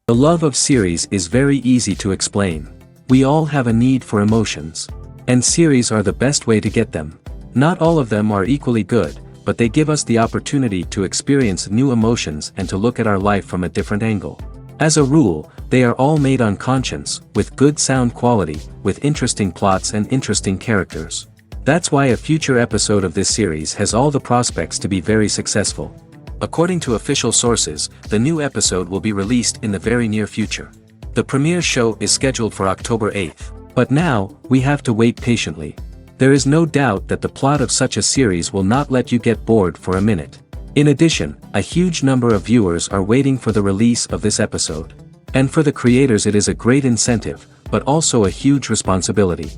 The love of series is very easy to explain. We all have a need for emotions. And series are the best way to get them. Not all of them are equally good, but they give us the opportunity to experience new emotions and to look at our life from a different angle. As a rule, they are all made on conscience, with good sound quality, with interesting plots and interesting characters. That's why a future episode of this series has all the prospects to be very successful. According to official sources, the new episode will be released in the very near future. The premiere show is scheduled for October 8th. But now, we have to wait patiently. There is no doubt that the plot of such a series will not let you get bored for a minute. In addition, a huge number of viewers are waiting for the release of this episode. And for the creators it is a great incentive, but also a huge responsibility.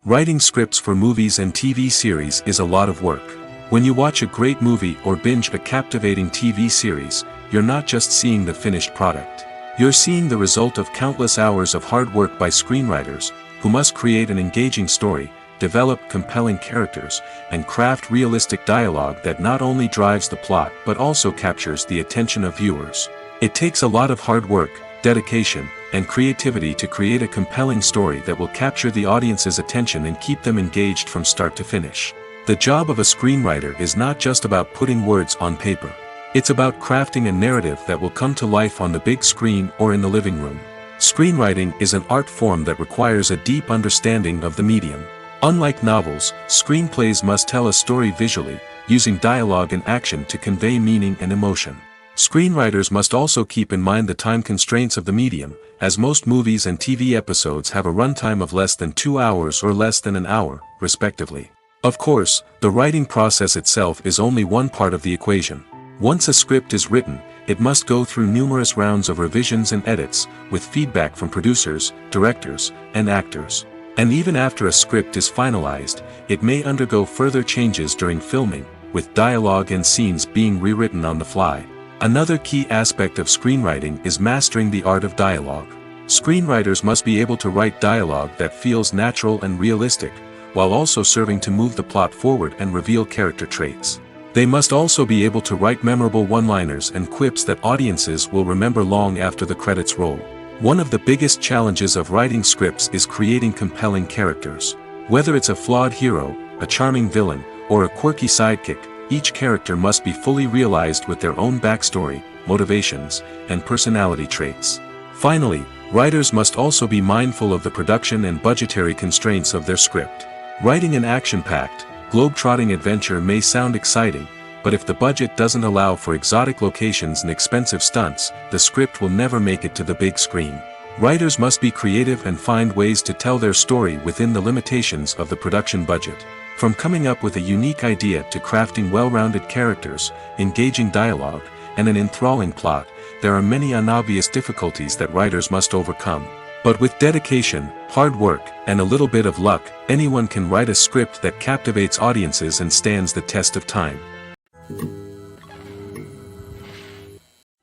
Writing scripts for movies and TV series is a lot of work. When you watch a great movie or binge a captivating TV series, you're not just seeing the finished product. You're seeing the result of countless hours of hard work by screenwriters, who must create an engaging story, develop compelling characters, and craft realistic dialogue that not only drives the plot but also captures the attention of viewers. It takes a lot of hard work, dedication, and creativity to create a compelling story that will capture the audience's attention and keep them engaged from start to finish. The job of a screenwriter is not just about putting words on paper. It's about crafting a narrative that will come to life on the big screen or in the living room. Screenwriting is an art form that requires a deep understanding of the medium. Unlike novels, screenplays must tell a story visually, using dialogue and action to convey meaning and emotion. Screenwriters must also keep in mind the time constraints of the medium, as most movies and TV episodes have a runtime of less than 2 hours or less than an hour, respectively. Of course, the writing process itself is only one part of the equation. Once a script is written, it must go through numerous rounds of revisions and edits, with feedback from producers, directors, and actors. And even after a script is finalized, it may undergo further changes during filming, with dialogue and scenes being rewritten on the fly. Another key aspect of screenwriting is mastering the art of dialogue. Screenwriters must be able to write dialogue that feels natural and realistic, while also serving to move the plot forward and reveal character traits. They must also be able to write memorable one-liners and quips that audiences will remember long after the credits roll. One of the biggest challenges of writing scripts is creating compelling characters. Whether it's a flawed hero, a charming villain, or a quirky sidekick, each character must be fully realized with their own backstory, motivations, and personality traits. Finally, writers must also be mindful of the production and budgetary constraints of their script. Writing an action-packed, globe-trotting adventure may sound exciting, but if the budget doesn't allow for exotic locations and expensive stunts, the script will never make it to the big screen. Writers must be creative and find ways to tell their story within the limitations of the production budget. From coming up with a unique idea to crafting well-rounded characters, engaging dialogue, and an enthralling plot, there are many unobvious difficulties that writers must overcome. But with dedication, hard work, and a little bit of luck, anyone can write a script that captivates audiences and stands the test of time.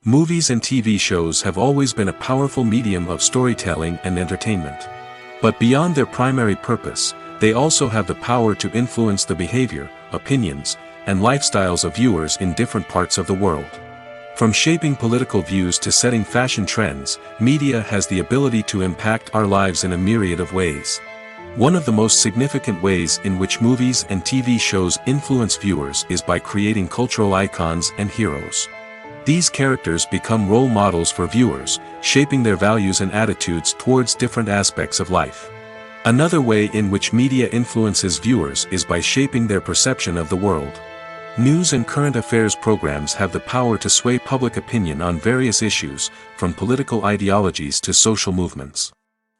Movies and TV shows have always been a powerful medium of storytelling and entertainment. But beyond their primary purpose, they also have the power to influence the behavior, opinions, and lifestyles of viewers in different parts of the world. From shaping political views to setting fashion trends, media has the ability to impact our lives in a myriad of ways. One of the most significant ways in which movies and TV shows influence viewers is by creating cultural icons and heroes. These characters become role models for viewers, shaping their values and attitudes towards different aspects of life. Another way in which media influences viewers is by shaping their perception of the world. News and current affairs programs have the power to sway public opinion on various issues, from political ideologies to social movements.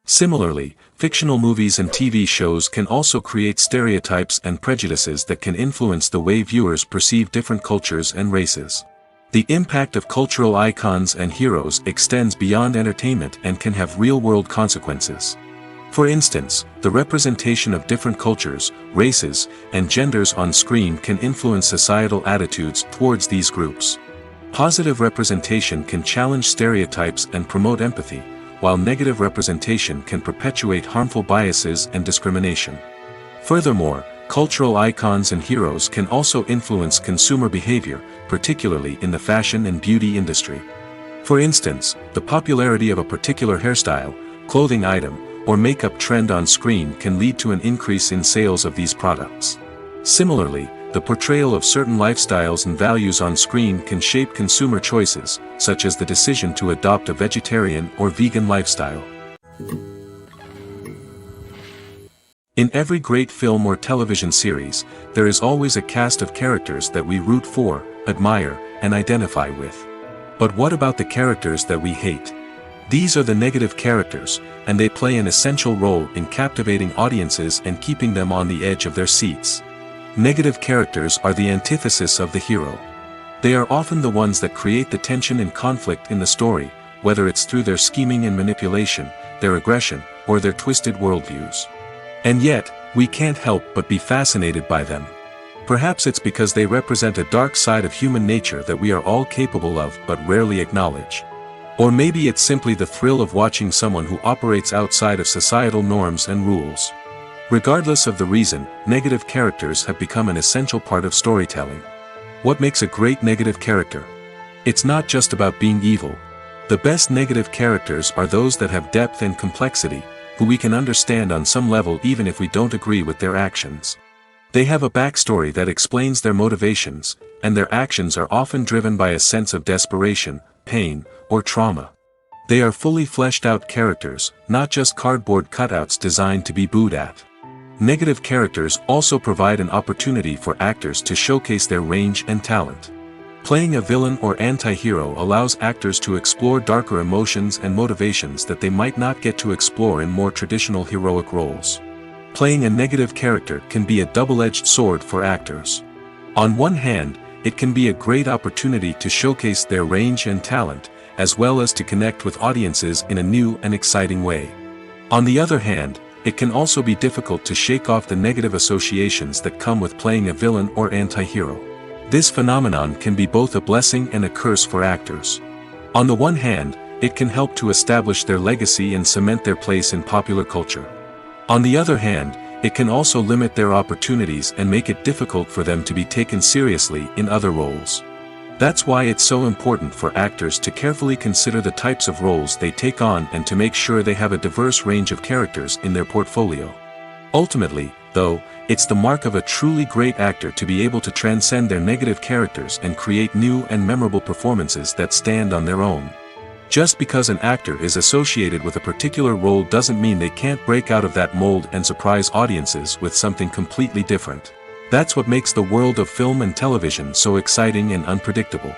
Similarly, fictional movies and TV shows can also create stereotypes and prejudices that can influence the way viewers perceive different cultures and races. The impact of cultural icons and heroes extends beyond entertainment and can have real-world consequences. For instance, the representation of different cultures, races, and genders on screen can influence societal attitudes towards these groups. Positive representation can challenge stereotypes and promote empathy, while negative representation can perpetuate harmful biases and discrimination. Furthermore, cultural icons and heroes can also influence consumer behavior, particularly in the fashion and beauty industry. For instance, the popularity of a particular hairstyle, clothing item, or makeup trend on screen can lead to an increase in sales of these products. Similarly, the portrayal of certain lifestyles and values on screen can shape consumer choices, such as the decision to adopt a vegetarian or vegan lifestyle. In every great film or television series, there is always a cast of characters that we root for, admire, and identify with. But what about the characters that we hate? These are the negative characters, and they play an essential role in captivating audiences and keeping them on the edge of their seats. Negative characters are the antithesis of the hero. They are often the ones that create the tension and conflict in the story, whether it's through their scheming and manipulation, their aggression, or their twisted worldviews. And yet, we can't help but be fascinated by them. Perhaps it's because they represent a dark side of human nature that we are all capable of but rarely acknowledge. Or maybe it's simply the thrill of watching someone who operates outside of societal norms and rules. Regardless of the reason, negative characters have become an essential part of storytelling. What makes a great negative character? It's not just about being evil. The best negative characters are those that have depth and complexity, who we can understand on some level even if we don't agree with their actions. They have a backstory that explains their motivations, and their actions are often driven by a sense of desperation, pain, or trauma. They are fully fleshed out characters, not just cardboard cutouts designed to be booed at. Negative characters also provide an opportunity for actors to showcase their range and talent. Playing a villain or anti-hero allows actors to explore darker emotions and motivations that they might not get to explore in more traditional heroic roles. Playing a negative character can be a double-edged sword for actors. On one hand, it can be a great opportunity to showcase their range and talent, as well as to connect with audiences in a new and exciting way. On the other hand, it can also be difficult to shake off the negative associations that come with playing a villain or anti-hero. This phenomenon can be both a blessing and a curse for actors. On the one hand, it can help to establish their legacy and cement their place in popular culture. On the other hand, it can also limit their opportunities and make it difficult for them to be taken seriously in other roles. That's why it's so important for actors to carefully consider the types of roles they take on and to make sure they have a diverse range of characters in their portfolio. Ultimately, though, it's the mark of a truly great actor to be able to transcend their negative characters and create new and memorable performances that stand on their own. Just because an actor is associated with a particular role doesn't mean they can't break out of that mold and surprise audiences with something completely different. That's what makes the world of film and television so exciting and unpredictable.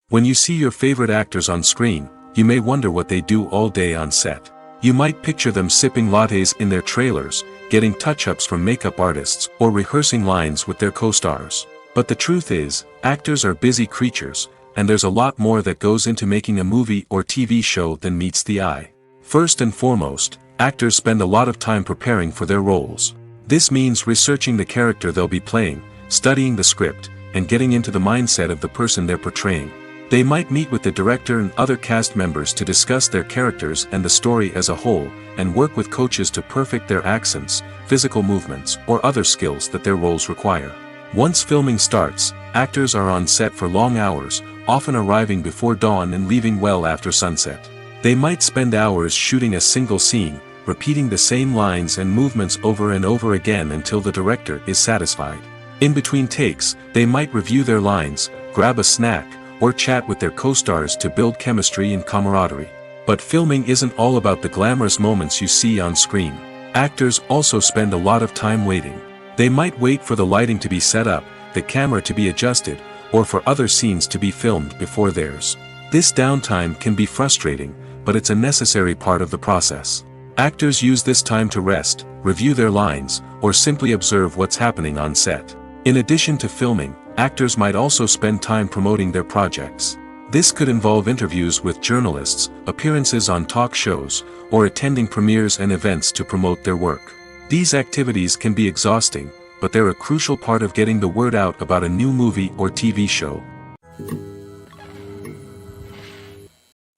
When you see your favorite actors on screen, you may wonder what they do all day on set. You might picture them sipping lattes in their trailers, getting touch-ups from makeup artists, or rehearsing lines with their co-stars. But the truth is, actors are busy creatures, and there's a lot more that goes into making a movie or TV show than meets the eye. First and foremost, actors spend a lot of time preparing for their roles. This means researching the character they'll be playing, studying the script, and getting into the mindset of the person they're portraying. They might meet with the director and other cast members to discuss their characters and the story as a whole, and work with coaches to perfect their accents, physical movements, or other skills that their roles require. Once filming starts, actors are on set for long hours, often arriving before dawn and leaving well after sunset. They might spend hours shooting a single scene, repeating the same lines and movements over and over again until the director is satisfied. In between takes, they might review their lines, grab a snack, or chat with their co-stars to build chemistry and camaraderie. But filming isn't all about the glamorous moments you see on screen. Actors also spend a lot of time waiting. They might wait for the lighting to be set up, the camera to be adjusted, or for other scenes to be filmed before theirs. This downtime can be frustrating, but it's a necessary part of the process. Actors use this time to rest, review their lines, or simply observe what's happening on set. In addition to filming, actors might also spend time promoting their projects. This could involve interviews with journalists, appearances on talk shows, or attending premieres and events to promote their work. These activities can be exhausting, but they're a crucial part of getting the word out about a new movie or TV show.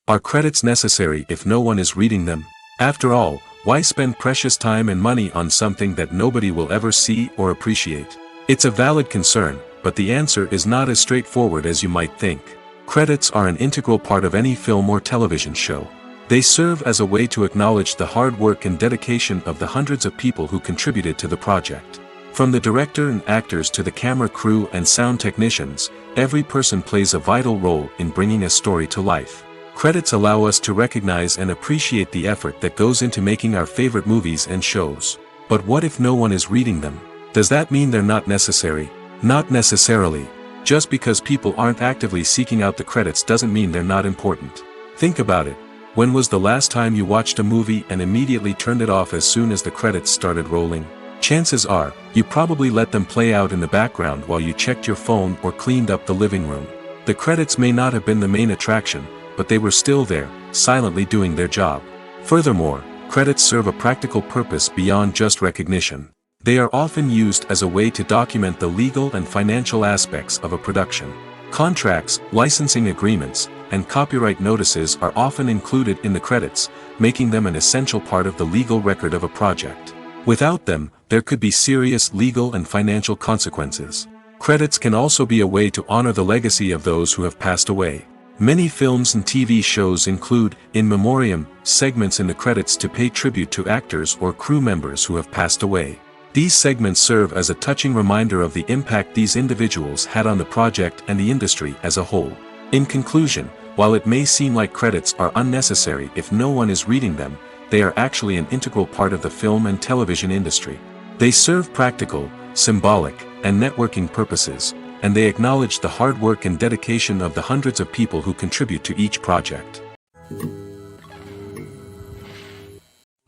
Are credits necessary if no one is reading them? After all, why spend precious time and money on something that nobody will ever see or appreciate? It's a valid concern, but the answer is not as straightforward as you might think. Credits are an integral part of any film or television show. They serve as a way to acknowledge the hard work and dedication of the hundreds of people who contributed to the project. From the director and actors to the camera crew and sound technicians, every person plays a vital role in bringing a story to life. Credits allow us to recognize and appreciate the effort that goes into making our favorite movies and shows. But what if no one is reading them? Does that mean they're not necessary? Not necessarily. Just because people aren't actively seeking out the credits doesn't mean they're not important. Think about it. When was the last time you watched a movie and immediately turned it off as soon as the credits started rolling? Chances are, you probably let them play out in the background while you checked your phone or cleaned up the living room. The credits may not have been the main attraction, but they were still there, silently doing their job. Furthermore, credits serve a practical purpose beyond just recognition. They are often used as a way to document the legal and financial aspects of a production. Contracts, licensing agreements, and copyright notices are often included in the credits, making them an essential part of the legal record of a project. Without them, there could be serious legal and financial consequences. Credits can also be a way to honor the legacy of those who have passed away. Many films and TV shows include, in memoriam, segments in the credits to pay tribute to actors or crew members who have passed away. These segments serve as a touching reminder of the impact these individuals had on the project and the industry as a whole. In conclusion, while it may seem like credits are unnecessary if no one is reading them, they are actually an integral part of the film and television industry. They serve practical, symbolic, and networking purposes, and they acknowledge the hard work and dedication of the hundreds of people who contribute to each project.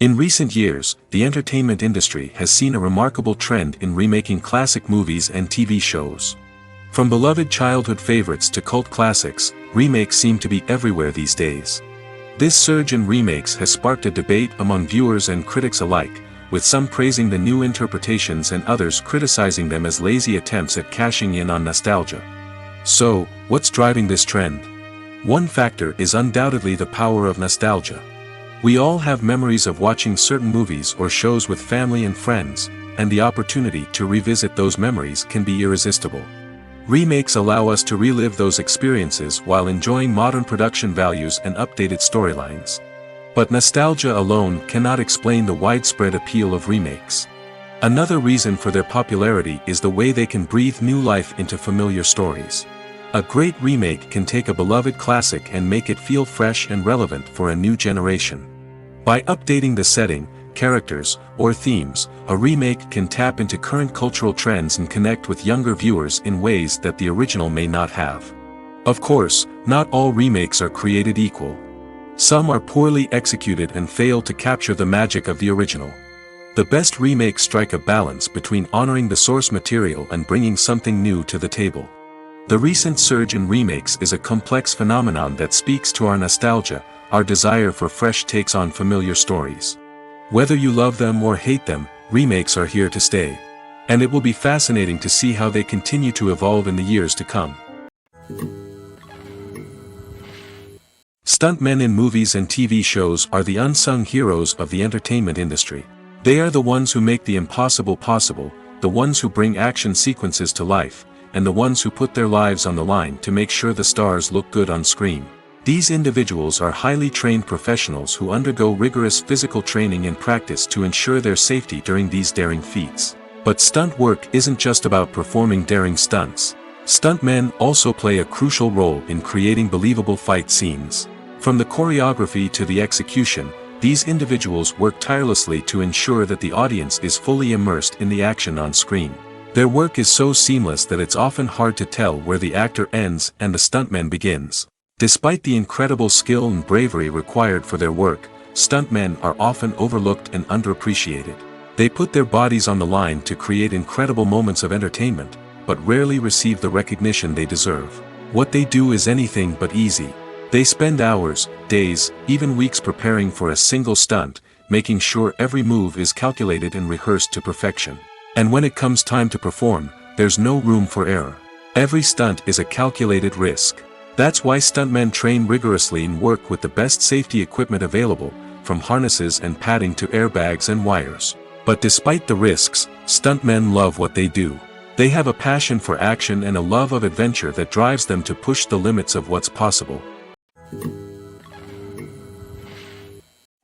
In recent years, the entertainment industry has seen a remarkable trend in remaking classic movies and TV shows. From beloved childhood favorites to cult classics, remakes seem to be everywhere these days. This surge in remakes has sparked a debate among viewers and critics alike, with some praising the new interpretations and others criticizing them as lazy attempts at cashing in on nostalgia. So, what's driving this trend? One factor is undoubtedly the power of nostalgia. We all have memories of watching certain movies or shows with family and friends, and the opportunity to revisit those memories can be irresistible. Remakes allow us to relive those experiences while enjoying modern production values and updated storylines. But nostalgia alone cannot explain the widespread appeal of remakes. Another reason for their popularity is the way they can breathe new life into familiar stories. A great remake can take a beloved classic and make it feel fresh and relevant for a new generation. By updating the setting, characters, or themes, a remake can tap into current cultural trends and connect with younger viewers in ways that the original may not have. Of course, not all remakes are created equal. Some are poorly executed and fail to capture the magic of the original. The best remakes strike a balance between honoring the source material and bringing something new to the table. The recent surge in remakes is a complex phenomenon that speaks to our nostalgia, our desire for fresh takes on familiar stories. Whether you love them or hate them, remakes are here to stay. And it will be fascinating to see how they continue to evolve in the years to come. Stuntmen in movies and TV shows are the unsung heroes of the entertainment industry. They are the ones who make the impossible possible, the ones who bring action sequences to life, and the ones who put their lives on the line to make sure the stars look good on screen. These individuals are highly trained professionals who undergo rigorous physical training and practice to ensure their safety during these daring feats. But stunt work isn't just about performing daring stunts. Stuntmen also play a crucial role in creating believable fight scenes. From the choreography to the execution, these individuals work tirelessly to ensure that the audience is fully immersed in the action on screen. Their work is so seamless that it's often hard to tell where the actor ends and the stuntman begins. Despite the incredible skill and bravery required for their work, stuntmen are often overlooked and underappreciated. They put their bodies on the line to create incredible moments of entertainment, but rarely receive the recognition they deserve. What they do is anything but easy. They spend hours, days, even weeks preparing for a single stunt, making sure every move is calculated and rehearsed to perfection. And when it comes time to perform, there's no room for error. Every stunt is a calculated risk. That's why stuntmen train rigorously and work with the best safety equipment available, from harnesses and padding to airbags and wires. But despite the risks, stuntmen love what they do. They have a passion for action and a love of adventure that drives them to push the limits of what's possible.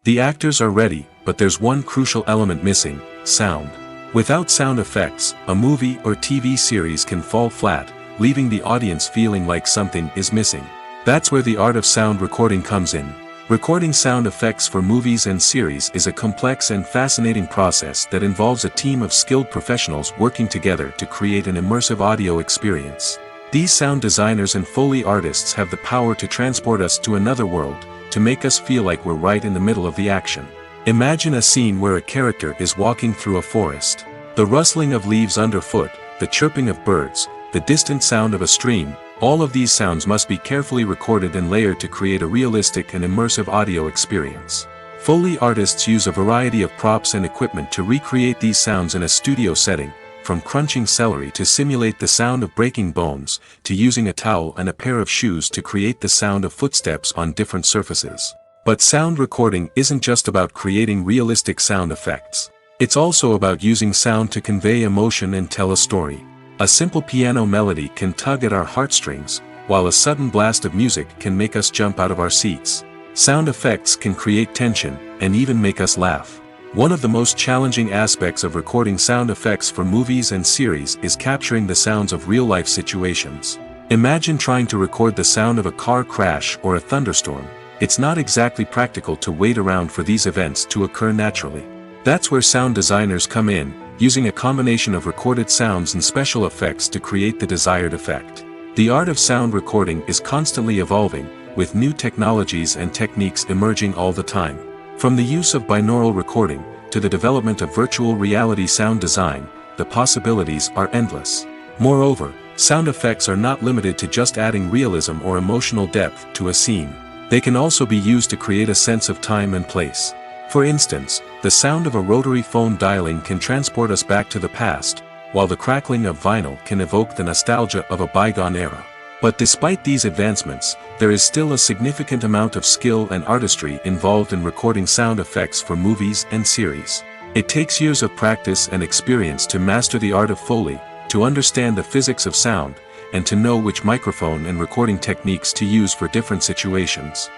The actors are ready, but there's one crucial element missing: sound. Without sound effects, a movie or TV series can fall flat, leaving the audience feeling like something is missing. That's where the art of sound recording comes in. Recording sound effects for movies and series is a complex and fascinating process that involves a team of skilled professionals working together to create an immersive audio experience. These sound designers and Foley artists have the power to transport us to another world, to make us feel like we're right in the middle of the action. Imagine a scene where a character is walking through a forest. The rustling of leaves underfoot, the chirping of birds, the distant sound of a stream, all of these sounds must be carefully recorded and layered to create a realistic and immersive audio experience. Foley artists use a variety of props and equipment to recreate these sounds in a studio setting, from crunching celery to simulate the sound of breaking bones, to using a towel and a pair of shoes to create the sound of footsteps on different surfaces. But sound recording isn't just about creating realistic sound effects. It's also about using sound to convey emotion and tell a story. A simple piano melody can tug at our heartstrings, while a sudden blast of music can make us jump out of our seats. Sound effects can create tension, and even make us laugh. One of the most challenging aspects of recording sound effects for movies and series is capturing the sounds of real-life situations. Imagine trying to record the sound of a car crash or a thunderstorm. It's not exactly practical to wait around for these events to occur naturally. That's where sound designers come in, using a combination of recorded sounds and special effects to create the desired effect. The art of sound recording is constantly evolving, with new technologies and techniques emerging all the time. From the use of binaural recording, to the development of virtual reality sound design, the possibilities are endless. Moreover, sound effects are not limited to just adding realism or emotional depth to a scene. They can also be used to create a sense of time and place. For instance, the sound of a rotary phone dialing can transport us back to the past, while the crackling of vinyl can evoke the nostalgia of a bygone era. But despite these advancements, there is still a significant amount of skill and artistry involved in recording sound effects for movies and series. It takes years of practice and experience to master the art of Foley, to understand the physics of sound, and to know which microphone and recording techniques to use for different situations.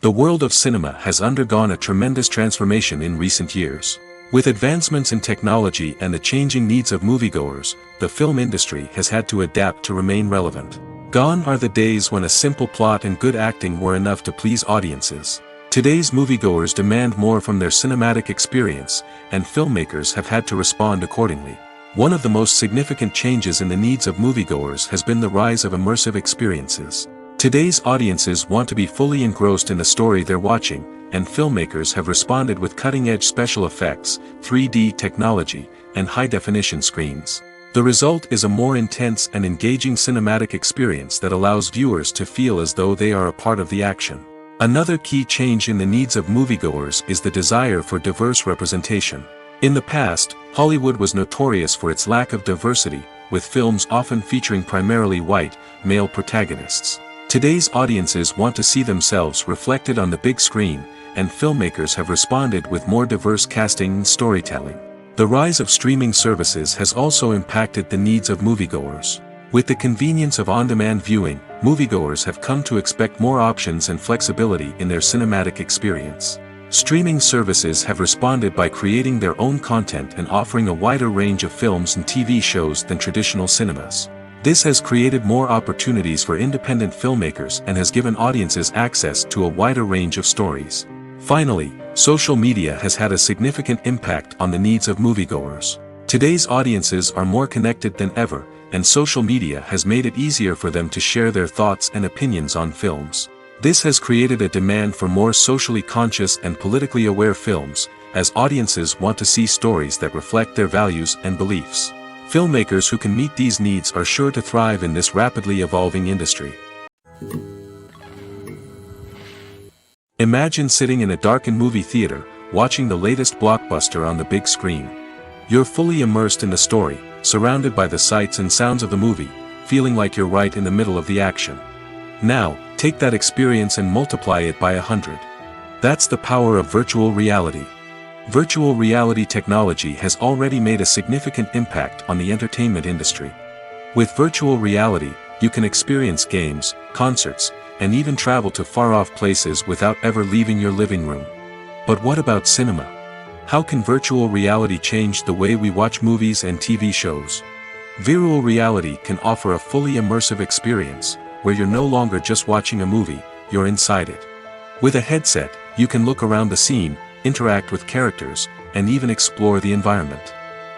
The world of cinema has undergone a tremendous transformation in recent years. With advancements in technology and the changing needs of moviegoers, the film industry has had to adapt to remain relevant. Gone are the days when a simple plot and good acting were enough to please audiences. Today's moviegoers demand more from their cinematic experience, and filmmakers have had to respond accordingly. One of the most significant changes in the needs of moviegoers has been the rise of immersive experiences. Today's audiences want to be fully engrossed in the story they're watching, and filmmakers have responded with cutting-edge special effects, 3D technology, and high-definition screens. The result is a more intense and engaging cinematic experience that allows viewers to feel as though they are a part of the action. Another key change in the needs of moviegoers is the desire for diverse representation. In the past, Hollywood was notorious for its lack of diversity, with films often featuring primarily white, male protagonists. Today's audiences want to see themselves reflected on the big screen, and filmmakers have responded with more diverse casting and storytelling. The rise of streaming services has also impacted the needs of moviegoers. With the convenience of on-demand viewing, moviegoers have come to expect more options and flexibility in their cinematic experience. Streaming services have responded by creating their own content and offering a wider range of films and TV shows than traditional cinemas. This has created more opportunities for independent filmmakers and has given audiences access to a wider range of stories. Finally, social media has had a significant impact on the needs of moviegoers. Today's audiences are more connected than ever, and social media has made it easier for them to share their thoughts and opinions on films. This has created a demand for more socially conscious and politically aware films, as audiences want to see stories that reflect their values and beliefs. Filmmakers who can meet these needs are sure to thrive in this rapidly evolving industry. Imagine sitting in a darkened movie theater, watching the latest blockbuster on the big screen. You're fully immersed in the story, surrounded by the sights and sounds of the movie, feeling like you're right in the middle of the action. Now, take that experience and multiply it by 100. That's the power of virtual reality. Virtual reality technology has already made a significant impact on the entertainment industry. With virtual reality, you can experience games, concerts, and even travel to far-off places without ever leaving your living room. But what about cinema? How can virtual reality change the way we watch movies and TV shows? Virtual reality can offer a fully immersive experience, where you're no longer just watching a movie, you're inside it. With a headset, you can look around the scene, interact with characters, and even explore the environment.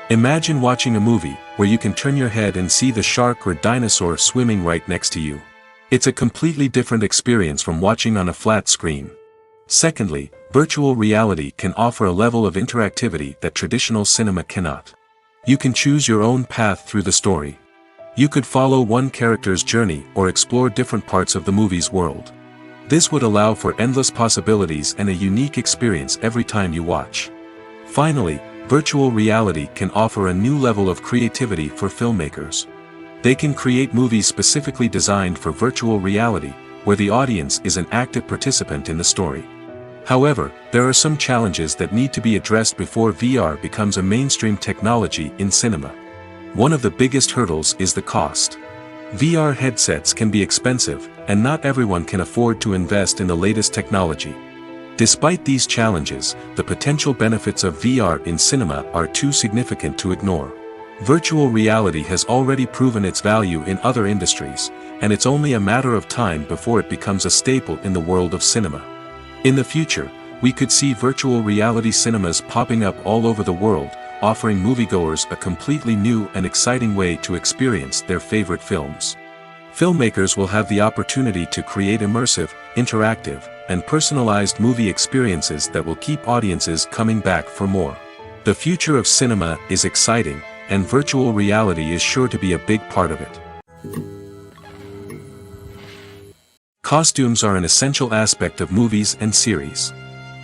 Imagine watching a movie where you can turn your head and see the shark or dinosaur swimming right next to you. It's a completely different experience from watching on a flat screen. Secondly, virtual reality can offer a level of interactivity that traditional cinema cannot. You can choose your own path through the story. You could follow one character's journey or explore different parts of the movie's world. This would allow for endless possibilities and a unique experience every time you watch. Finally, virtual reality can offer a new level of creativity for filmmakers. They can create movies specifically designed for virtual reality, where the audience is an active participant in the story. However, there are some challenges that need to be addressed before VR becomes a mainstream technology in cinema. One of the biggest hurdles is the cost. VR headsets can be expensive, and not everyone can afford to invest in the latest technology. Despite these challenges, the potential benefits of VR in cinema are too significant to ignore. Virtual reality has already proven its value in other industries, and it's only a matter of time before it becomes a staple in the world of cinema. In the future, we could see virtual reality cinemas popping up all over the world, offering moviegoers a completely new and exciting way to experience their favorite films. Filmmakers will have the opportunity to create immersive, interactive, and personalized movie experiences that will keep audiences coming back for more. The future of cinema is exciting, and virtual reality is sure to be a big part of it. Costumes are an essential aspect of movies and series.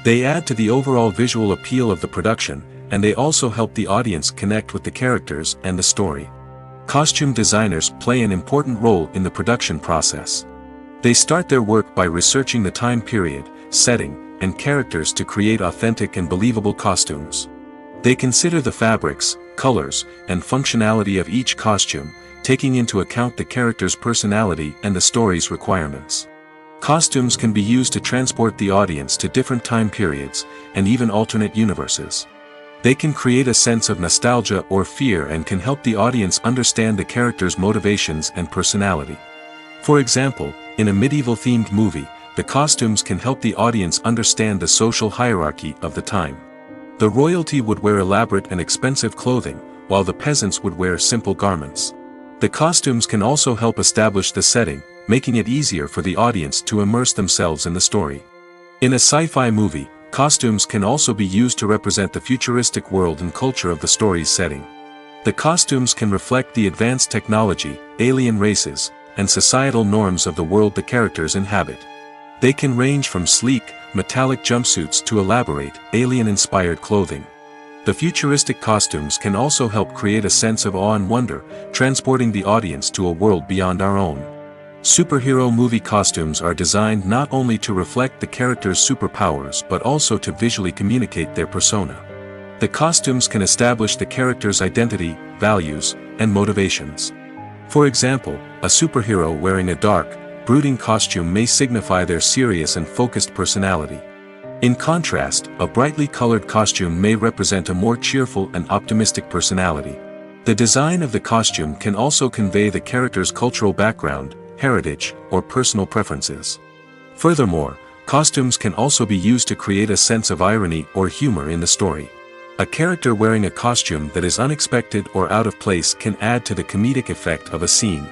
They add to the overall visual appeal of the production, and they also help the audience connect with the characters and the story. Costume designers play an important role in the production process. They start their work by researching the time period, setting, and characters to create authentic and believable costumes. They consider the fabrics, colors, and functionality of each costume, taking into account the character's personality and the story's requirements. Costumes can be used to transport the audience to different time periods, and even alternate universes. They can create a sense of nostalgia or fear and can help the audience understand the character's motivations and personality. For example, in a medieval-themed movie, the costumes can help the audience understand the social hierarchy of the time. The royalty would wear elaborate and expensive clothing, while the peasants would wear simple garments. The costumes can also help establish the setting, making it easier for the audience to immerse themselves in the story. In a sci-fi movie, costumes can also be used to represent the futuristic world and culture of the story's setting. The costumes can reflect the advanced technology, alien races, and societal norms of the world the characters inhabit. They can range from sleek, metallic jumpsuits to elaborate, alien-inspired clothing. The futuristic costumes can also help create a sense of awe and wonder, transporting the audience to a world beyond our own. Superhero movie costumes are designed not only to reflect the character's superpowers but also to visually communicate their persona. The costumes can establish the character's identity, values, and motivations. For example, a superhero wearing a dark, brooding costume may signify their serious and focused personality. In contrast, a brightly colored costume may represent a more cheerful and optimistic personality. The design of the costume can also convey the character's cultural background, heritage, or personal preferences. Furthermore, costumes can also be used to create a sense of irony or humor in the story. A character wearing a costume that is unexpected or out of place can add to the comedic effect of a scene.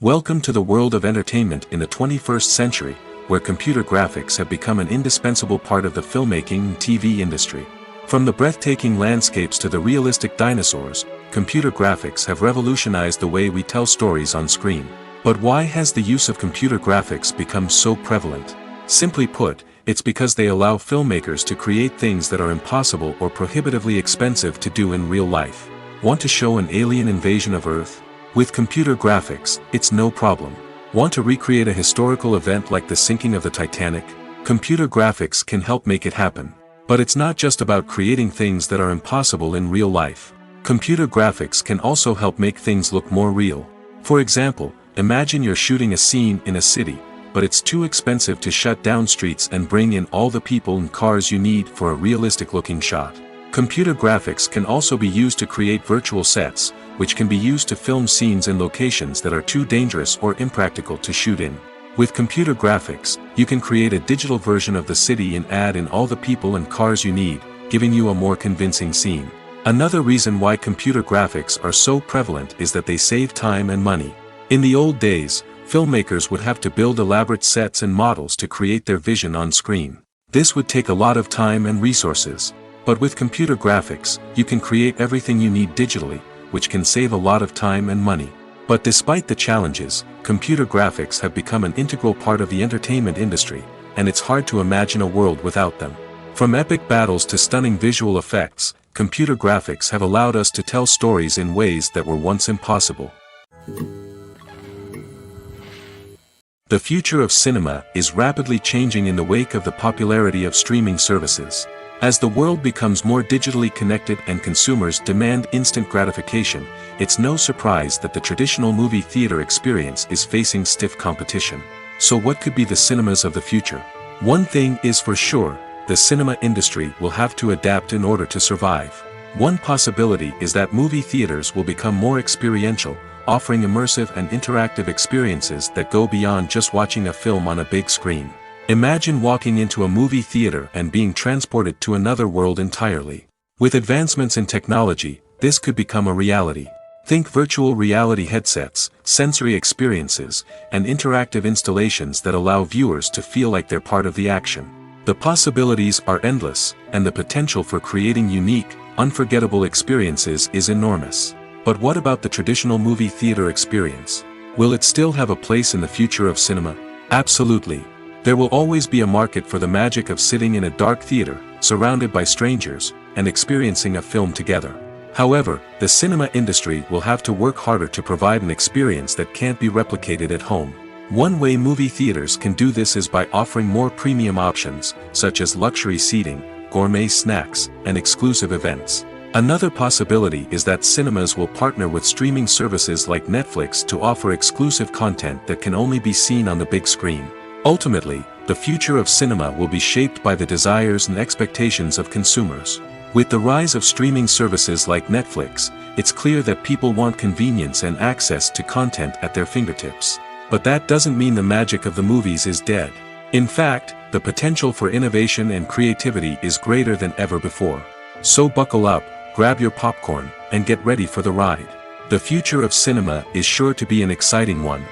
Welcome to the world of entertainment in the 21st century, where computer graphics have become an indispensable part of the filmmaking and TV industry. From the breathtaking landscapes to the realistic dinosaurs, computer graphics have revolutionized the way we tell stories on screen. But why has the use of computer graphics become so prevalent? Simply put, it's because they allow filmmakers to create things that are impossible or prohibitively expensive to do in real life. Want to show an alien invasion of Earth? With computer graphics, it's no problem. Want to recreate a historical event like the sinking of the Titanic? Computer graphics can help make it happen. But it's not just about creating things that are impossible in real life. Computer graphics can also help make things look more real. For example, imagine you're shooting a scene in a city, but it's too expensive to shut down streets and bring in all the people and cars you need for a realistic-looking shot. Computer graphics can also be used to create virtual sets, which can be used to film scenes in locations that are too dangerous or impractical to shoot in. With computer graphics, you can create a digital version of the city and add in all the people and cars you need, giving you a more convincing scene. Another reason why computer graphics are so prevalent is that they save time and money. In the old days, filmmakers would have to build elaborate sets and models to create their vision on screen. This would take a lot of time and resources. But with computer graphics, you can create everything you need digitally, which can save a lot of time and money. But despite the challenges, computer graphics have become an integral part of the entertainment industry, and it's hard to imagine a world without them. From epic battles to stunning visual effects, computer graphics have allowed us to tell stories in ways that were once impossible. The future of cinema is rapidly changing in the wake of the popularity of streaming services. As the world becomes more digitally connected and consumers demand instant gratification, it's no surprise that the traditional movie theater experience is facing stiff competition. So what could be the cinemas of the future? One thing is for sure, the cinema industry will have to adapt in order to survive. One possibility is that movie theaters will become more experiential, offering immersive and interactive experiences that go beyond just watching a film on a big screen. Imagine walking into a movie theater and being transported to another world entirely. With advancements in technology, this could become a reality. Think virtual reality headsets, sensory experiences, and interactive installations that allow viewers to feel like they're part of the action. The possibilities are endless, and the potential for creating unique, unforgettable experiences is enormous. But what about the traditional movie theater experience? Will it still have a place in the future of cinema? Absolutely. There will always be a market for the magic of sitting in a dark theater, surrounded by strangers, and experiencing a film together. However, the cinema industry will have to work harder to provide an experience that can't be replicated at home. One way movie theaters can do this is by offering more premium options, such as luxury seating, gourmet snacks, and exclusive events. Another possibility is that cinemas will partner with streaming services like Netflix to offer exclusive content that can only be seen on the big screen. Ultimately, the future of cinema will be shaped by the desires and expectations of consumers. With the rise of streaming services like Netflix, it's clear that people want convenience and access to content at their fingertips. But that doesn't mean the magic of the movies is dead. In fact, the potential for innovation and creativity is greater than ever before. So buckle up, grab your popcorn, and get ready for the ride. The future of cinema is sure to be an exciting one.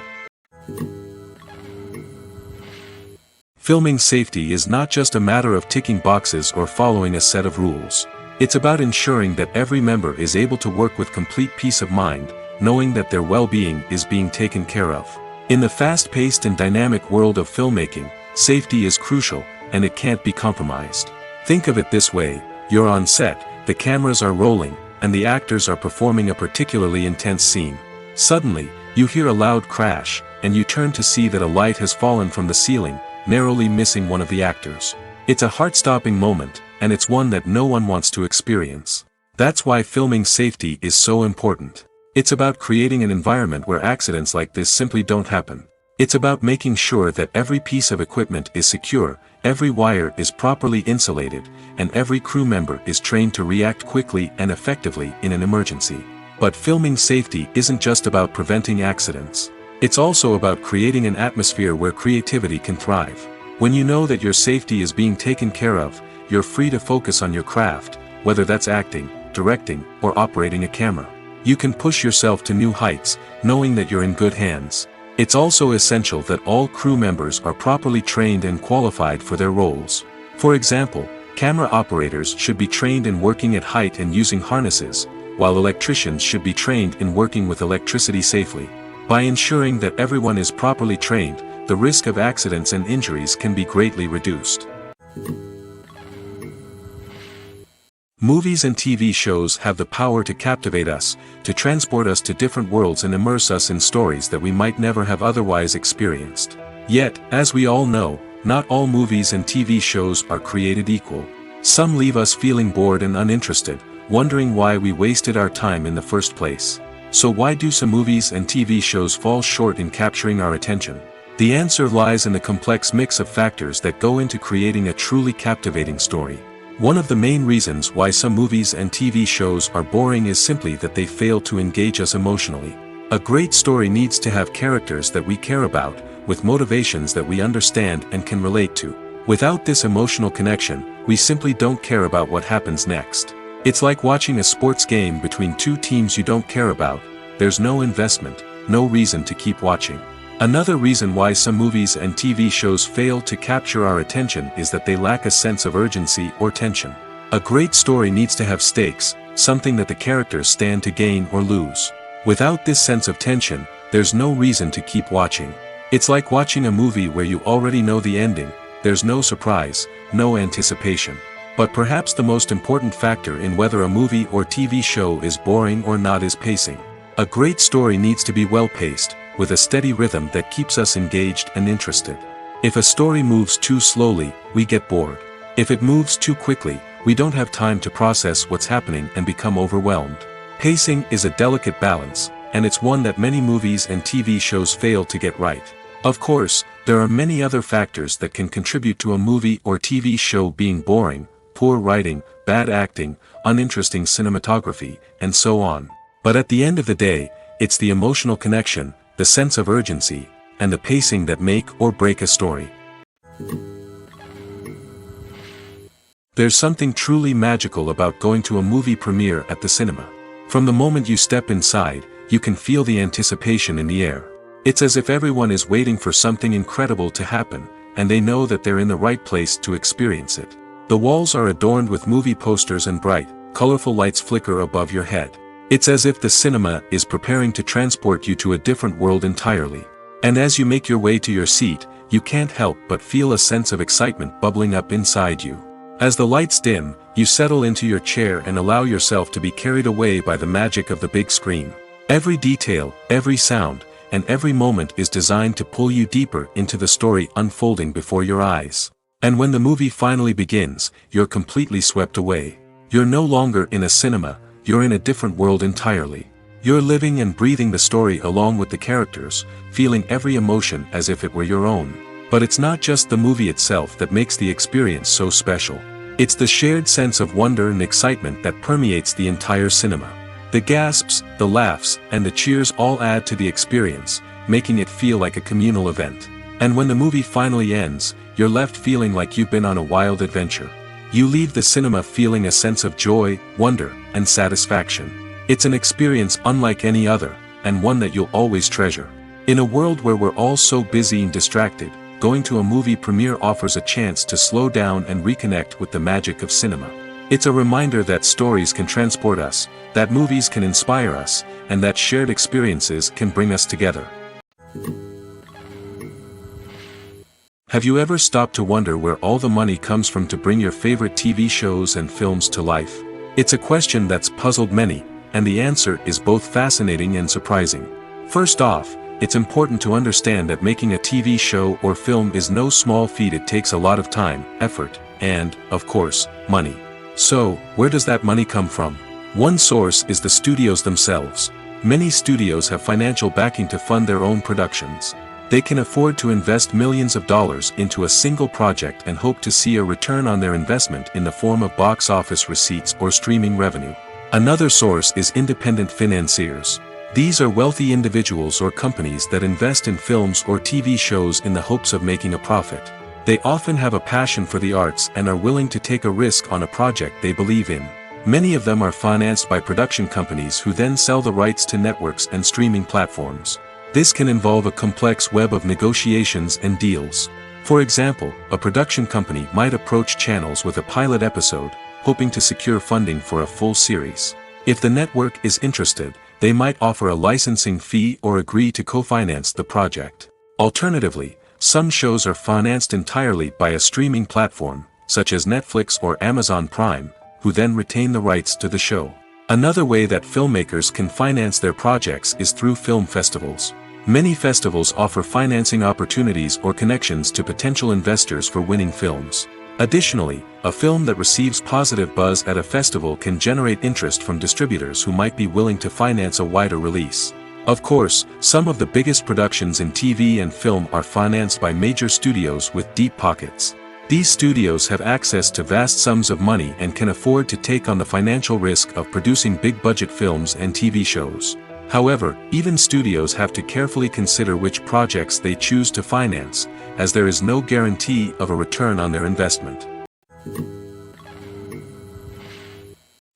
Filming safety is not just a matter of ticking boxes or following a set of rules. It's about ensuring that every member is able to work with complete peace of mind, knowing that their well-being is being taken care of. In the fast-paced and dynamic world of filmmaking, safety is crucial, and it can't be compromised. Think of it this way: you're on set, the cameras are rolling, and the actors are performing a particularly intense scene. Suddenly, you hear a loud crash, and you turn to see that a light has fallen from the ceiling, narrowly missing one of the actors. It's a heart-stopping moment, and it's one that no one wants to experience. That's why filming safety is so important. It's about creating an environment where accidents like this simply don't happen. It's about making sure that every piece of equipment is secure, every wire is properly insulated, and every crew member is trained to react quickly and effectively in an emergency. But filming safety isn't just about preventing accidents. It's also about creating an atmosphere where creativity can thrive. When you know that your safety is being taken care of, you're free to focus on your craft, whether that's acting, directing, or operating a camera. You can push yourself to new heights, knowing that you're in good hands. It's also essential that all crew members are properly trained and qualified for their roles. For example, camera operators should be trained in working at height and using harnesses, while electricians should be trained in working with electricity safely. By ensuring that everyone is properly trained, the risk of accidents and injuries can be greatly reduced. Movies and TV shows have the power to captivate us, to transport us to different worlds and immerse us in stories that we might never have otherwise experienced. Yet, as we all know, not all movies and TV shows are created equal. Some leave us feeling bored and uninterested, wondering why we wasted our time in the first place. So why do some movies and TV shows fall short in capturing our attention? The answer lies in the complex mix of factors that go into creating a truly captivating story. One of the main reasons why some movies and TV shows are boring is simply that they fail to engage us emotionally. A great story needs to have characters that we care about, with motivations that we understand and can relate to. Without this emotional connection, we simply don't care about what happens next. It's like watching a sports game between two teams you don't care about. There's no investment, no reason to keep watching. Another reason why some movies and TV shows fail to capture our attention is that they lack a sense of urgency or tension. A great story needs to have stakes, something that the characters stand to gain or lose. Without this sense of tension, there's no reason to keep watching. It's like watching a movie where you already know the ending. There's no surprise, no anticipation. But perhaps the most important factor in whether a movie or TV show is boring or not is pacing. A great story needs to be well-paced, with a steady rhythm that keeps us engaged and interested. If a story moves too slowly, we get bored. If it moves too quickly, we don't have time to process what's happening and become overwhelmed. Pacing is a delicate balance, and it's one that many movies and TV shows fail to get right. Of course, there are many other factors that can contribute to a movie or TV show being boring: poor writing, bad acting, uninteresting cinematography, and so on. But at the end of the day, it's the emotional connection, the sense of urgency, and the pacing that make or break a story. There's something truly magical about going to a movie premiere at the cinema. From the moment you step inside, you can feel the anticipation in the air. It's as if everyone is waiting for something incredible to happen, and they know that they're in the right place to experience it. The walls are adorned with movie posters and bright, colorful lights flicker above your head. It's as if the cinema is preparing to transport you to a different world entirely. And as you make your way to your seat, you can't help but feel a sense of excitement bubbling up inside you. As the lights dim, you settle into your chair and allow yourself to be carried away by the magic of the big screen. Every detail, every sound, and every moment is designed to pull you deeper into the story unfolding before your eyes. And when the movie finally begins, you're completely swept away. You're no longer in a cinema, you're in a different world entirely. You're living and breathing the story along with the characters, feeling every emotion as if it were your own. But it's not just the movie itself that makes the experience so special. It's the shared sense of wonder and excitement that permeates the entire cinema. The gasps, the laughs, and the cheers all add to the experience, making it feel like a communal event. And when the movie finally ends, you're left feeling like you've been on a wild adventure. You leave the cinema feeling a sense of joy, wonder, and satisfaction. It's an experience unlike any other, and one that you'll always treasure. In a world where we're all so busy and distracted, going to a movie premiere offers a chance to slow down and reconnect with the magic of cinema. It's a reminder that stories can transport us, that movies can inspire us, and that shared experiences can bring us together. Have you ever stopped to wonder where all the money comes from to bring your favorite TV shows and films to life? It's a question that's puzzled many, and the answer is both fascinating and surprising. First off, it's important to understand that making a TV show or film is no small feat. It takes a lot of time, effort, and, of course, money. So, where does that money come from? One source is the studios themselves. Many studios have financial backing to fund their own productions. They can afford to invest millions of dollars into a single project and hope to see a return on their investment in the form of box office receipts or streaming revenue. Another source is independent financiers. These are wealthy individuals or companies that invest in films or TV shows in the hopes of making a profit. They often have a passion for the arts and are willing to take a risk on a project they believe in. Many of them are financed by production companies who then sell the rights to networks and streaming platforms. This can involve a complex web of negotiations and deals. For example, a production company might approach channels with a pilot episode, hoping to secure funding for a full series. If the network is interested, they might offer a licensing fee or agree to co-finance the project. Alternatively, some shows are financed entirely by a streaming platform, such as Netflix or Amazon Prime, who then retain the rights to the show. Another way that filmmakers can finance their projects is through film festivals. Many festivals offer financing opportunities or connections to potential investors for winning films. Additionally, a film that receives positive buzz at a festival can generate interest from distributors who might be willing to finance a wider release. Of course, some of the biggest productions in TV and film are financed by major studios with deep pockets. These studios have access to vast sums of money and can afford to take on the financial risk of producing big-budget films and TV shows. However, even studios have to carefully consider which projects they choose to finance, as there is no guarantee of a return on their investment.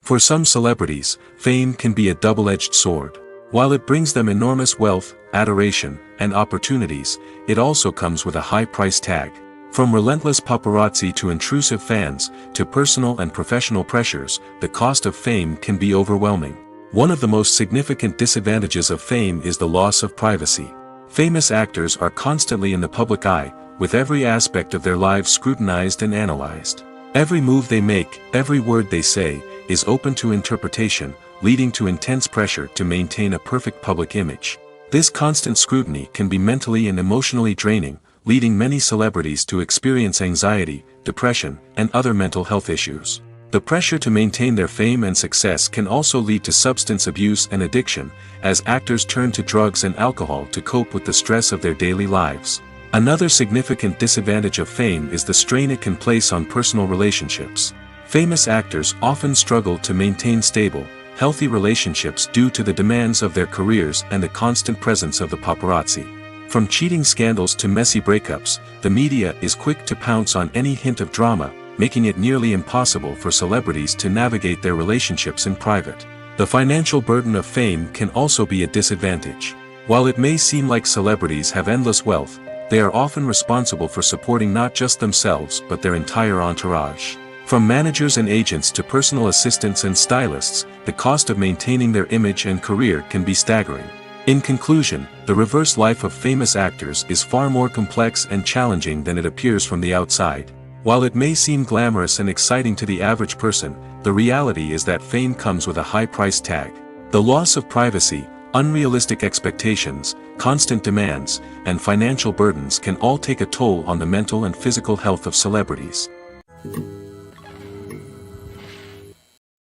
For some celebrities, fame can be a double-edged sword. While it brings them enormous wealth, adoration, and opportunities, it also comes with a high price tag. From relentless paparazzi to intrusive fans, to personal and professional pressures, the cost of fame can be overwhelming. One of the most significant disadvantages of fame is the loss of privacy. Famous actors are constantly in the public eye, with every aspect of their lives scrutinized and analyzed. Every move they make, every word they say, is open to interpretation, leading to intense pressure to maintain a perfect public image. This constant scrutiny can be mentally and emotionally draining, leading many celebrities to experience anxiety, depression, and other mental health issues. The pressure to maintain their fame and success can also lead to substance abuse and addiction, as actors turn to drugs and alcohol to cope with the stress of their daily lives. Another significant disadvantage of fame is the strain it can place on personal relationships. Famous actors often struggle to maintain stable, healthy relationships due to the demands of their careers and the constant presence of the paparazzi. From cheating scandals to messy breakups, the media is quick to pounce on any hint of drama, making it nearly impossible for celebrities to navigate their relationships in private. The financial burden of fame can also be a disadvantage. While it may seem like celebrities have endless wealth, they are often responsible for supporting not just themselves but their entire entourage. From managers and agents to personal assistants and stylists, the cost of maintaining their image and career can be staggering. In conclusion, the reverse life of famous actors is far more complex and challenging than it appears from the outside. While it may seem glamorous and exciting to the average person, the reality is that fame comes with a high price tag. The loss of privacy, unrealistic expectations, constant demands, and financial burdens can all take a toll on the mental and physical health of celebrities.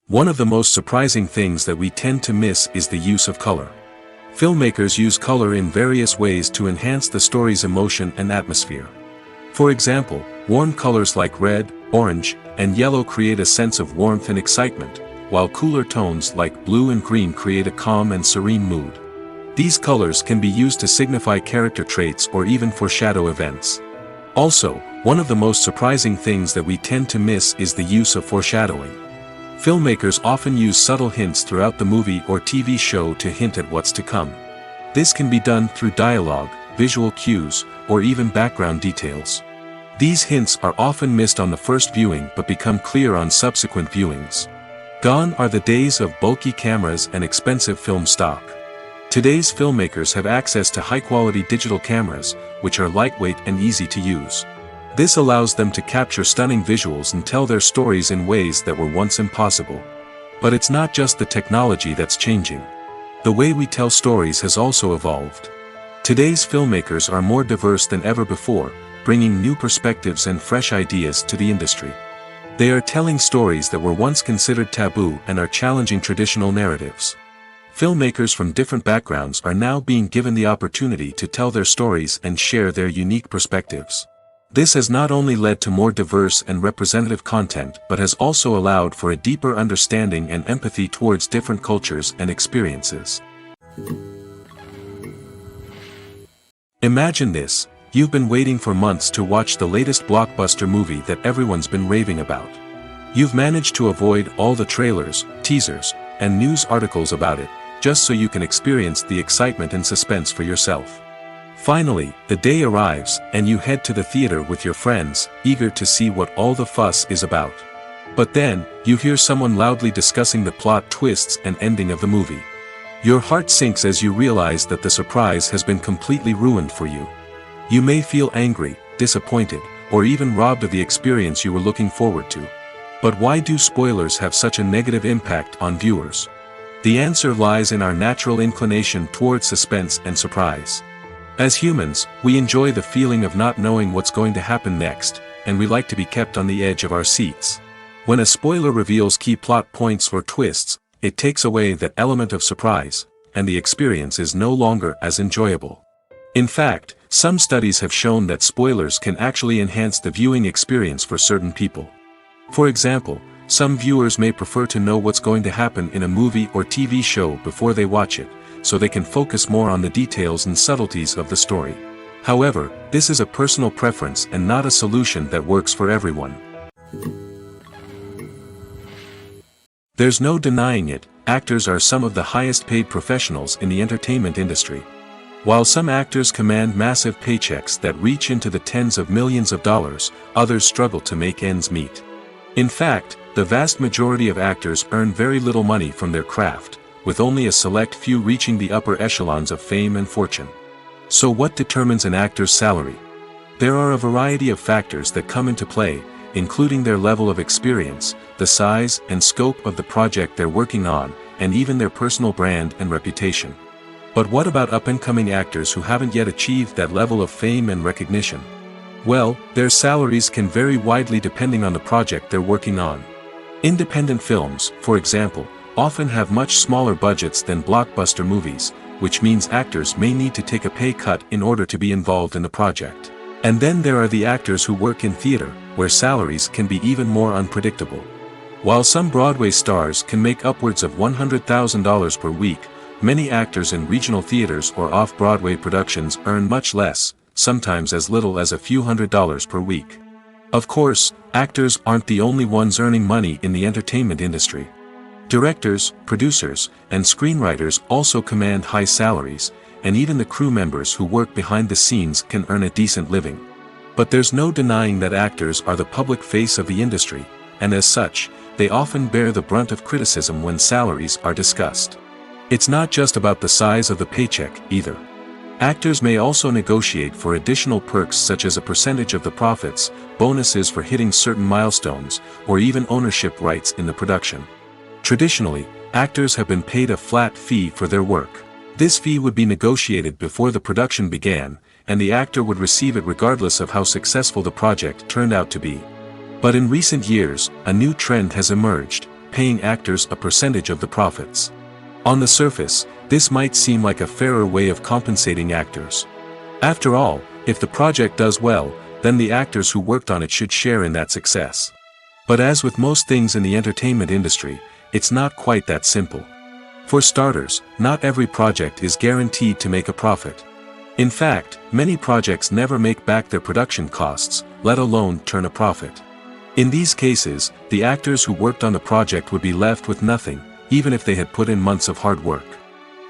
One of the most surprising things that we tend to miss is the use of color. Filmmakers use color in various ways to enhance the story's emotion and atmosphere. For example, warm colors like red, orange, and yellow create a sense of warmth and excitement, while cooler tones like blue and green create a calm and serene mood. These colors can be used to signify character traits or even foreshadow events. Also, one of the most surprising things that we tend to miss is the use of foreshadowing. Filmmakers often use subtle hints throughout the movie or TV show to hint at what's to come. This can be done through dialogue, visual cues, or even background details. These hints are often missed on the first viewing but become clear on subsequent viewings. Gone are the days of bulky cameras and expensive film stock. Today's filmmakers have access to high-quality digital cameras, which are lightweight and easy to use. This allows them to capture stunning visuals and tell their stories in ways that were once impossible. But it's not just the technology that's changing. The way we tell stories has also evolved. Today's filmmakers are more diverse than ever before, bringing new perspectives and fresh ideas to the industry. They are telling stories that were once considered taboo and are challenging traditional narratives. Filmmakers from different backgrounds are now being given the opportunity to tell their stories and share their unique perspectives. This has not only led to more diverse and representative content but has also allowed for a deeper understanding and empathy towards different cultures and experiences. Imagine this: you've been waiting for months to watch the latest blockbuster movie that everyone's been raving about. You've managed to avoid all the trailers, teasers, and news articles about it, just so you can experience the excitement and suspense for yourself. Finally, the day arrives, and you head to the theater with your friends, eager to see what all the fuss is about. But then, you hear someone loudly discussing the plot twists and ending of the movie. Your heart sinks as you realize that the surprise has been completely ruined for you. You may feel angry, disappointed, or even robbed of the experience you were looking forward to. But why do spoilers have such a negative impact on viewers? The answer lies in our natural inclination toward suspense and surprise. As humans, we enjoy the feeling of not knowing what's going to happen next, and we like to be kept on the edge of our seats. When a spoiler reveals key plot points or twists, it takes away that element of surprise, and the experience is no longer as enjoyable. In fact, some studies have shown that spoilers can actually enhance the viewing experience for certain people. For example, some viewers may prefer to know what's going to happen in a movie or TV show before they watch it, so they can focus more on the details and subtleties of the story. However, this is a personal preference and not a solution that works for everyone. There's no denying it, actors are some of the highest paid professionals in the entertainment industry. While some actors command massive paychecks that reach into the tens of millions of dollars, others struggle to make ends meet. In fact, the vast majority of actors earn very little money from their craft, with only a select few reaching the upper echelons of fame and fortune. So what determines an actor's salary? There are a variety of factors that come into play, including their level of experience, the size and scope of the project they're working on, and even their personal brand and reputation. But what about up-and-coming actors who haven't yet achieved that level of fame and recognition? Well, their salaries can vary widely depending on the project they're working on. Independent films, for example, often have much smaller budgets than blockbuster movies, which means actors may need to take a pay cut in order to be involved in the project. And then there are the actors who work in theater, where salaries can be even more unpredictable. While some Broadway stars can make upwards of $100,000 per week, many actors in regional theaters or off-Broadway productions earn much less, sometimes as little as a few $100s per week. Of course, actors aren't the only ones earning money in the entertainment industry. Directors, producers, and screenwriters also command high salaries, and even the crew members who work behind the scenes can earn a decent living. But there's no denying that actors are the public face of the industry, and as such, they often bear the brunt of criticism when salaries are discussed. It's not just about the size of the paycheck, either. Actors may also negotiate for additional perks such as a percentage of the profits, bonuses for hitting certain milestones, or even ownership rights in the production. Traditionally, actors have been paid a flat fee for their work. This fee would be negotiated before the production began, and the actor would receive it regardless of how successful the project turned out to be. But in recent years, a new trend has emerged, paying actors a percentage of the profits. On the surface, this might seem like a fairer way of compensating actors. After all, if the project does well, then the actors who worked on it should share in that success. But as with most things in the entertainment industry, it's not quite that simple. For starters, not every project is guaranteed to make a profit. In fact, many projects never make back their production costs, let alone turn a profit. In these cases, the actors who worked on the project would be left with nothing, even if they had put in months of hard work.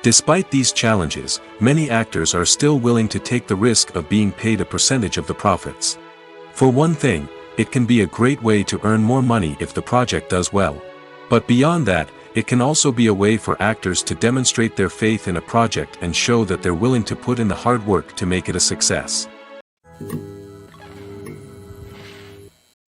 Despite these challenges, many actors are still willing to take the risk of being paid a percentage of the profits. For one thing, it can be a great way to earn more money if the project does well. But beyond that, it can also be a way for actors to demonstrate their faith in a project and show that they're willing to put in the hard work to make it a success.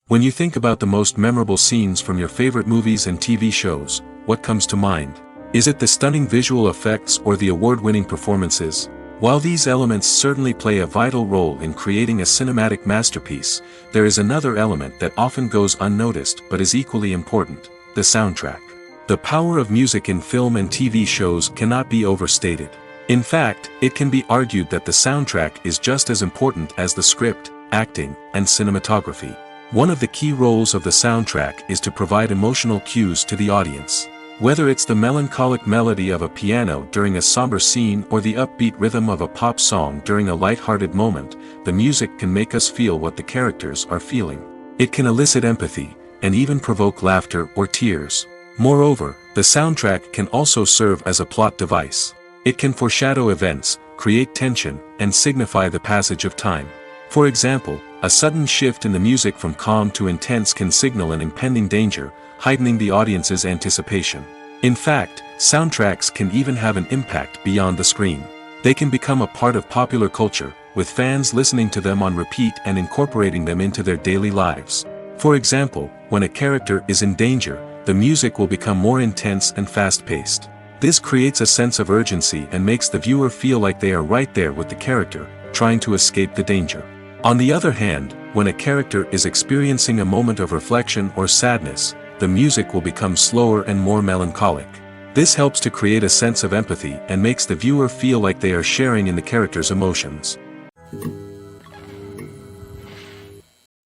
When you think about the most memorable scenes from your favorite movies and TV shows, what comes to mind? Is it the stunning visual effects or the award-winning performances? While these elements certainly play a vital role in creating a cinematic masterpiece, there is another element that often goes unnoticed but is equally important: the soundtrack. The power of music in film and TV shows cannot be overstated. In fact, it can be argued that the soundtrack is just as important as the script, acting, and cinematography. One of the key roles of the soundtrack is to provide emotional cues to the audience. Whether it's the melancholic melody of a piano during a somber scene or the upbeat rhythm of a pop song during a light-hearted moment, the music can make us feel what the characters are feeling. It can elicit empathy, and even provoke laughter or tears. Moreover, the soundtrack can also serve as a plot device. It can foreshadow events, create tension, and signify the passage of time. For example, a sudden shift in the music from calm to intense can signal an impending danger, heightening the audience's anticipation. In fact, soundtracks can even have an impact beyond the screen. They can become a part of popular culture, with fans listening to them on repeat and incorporating them into their daily lives. For example, when a character is in danger, the music will become more intense and fast-paced. This creates a sense of urgency and makes the viewer feel like they are right there with the character, trying to escape the danger. On the other hand, when a character is experiencing a moment of reflection or sadness, the music will become slower and more melancholic. This helps to create a sense of empathy and makes the viewer feel like they are sharing in the character's emotions.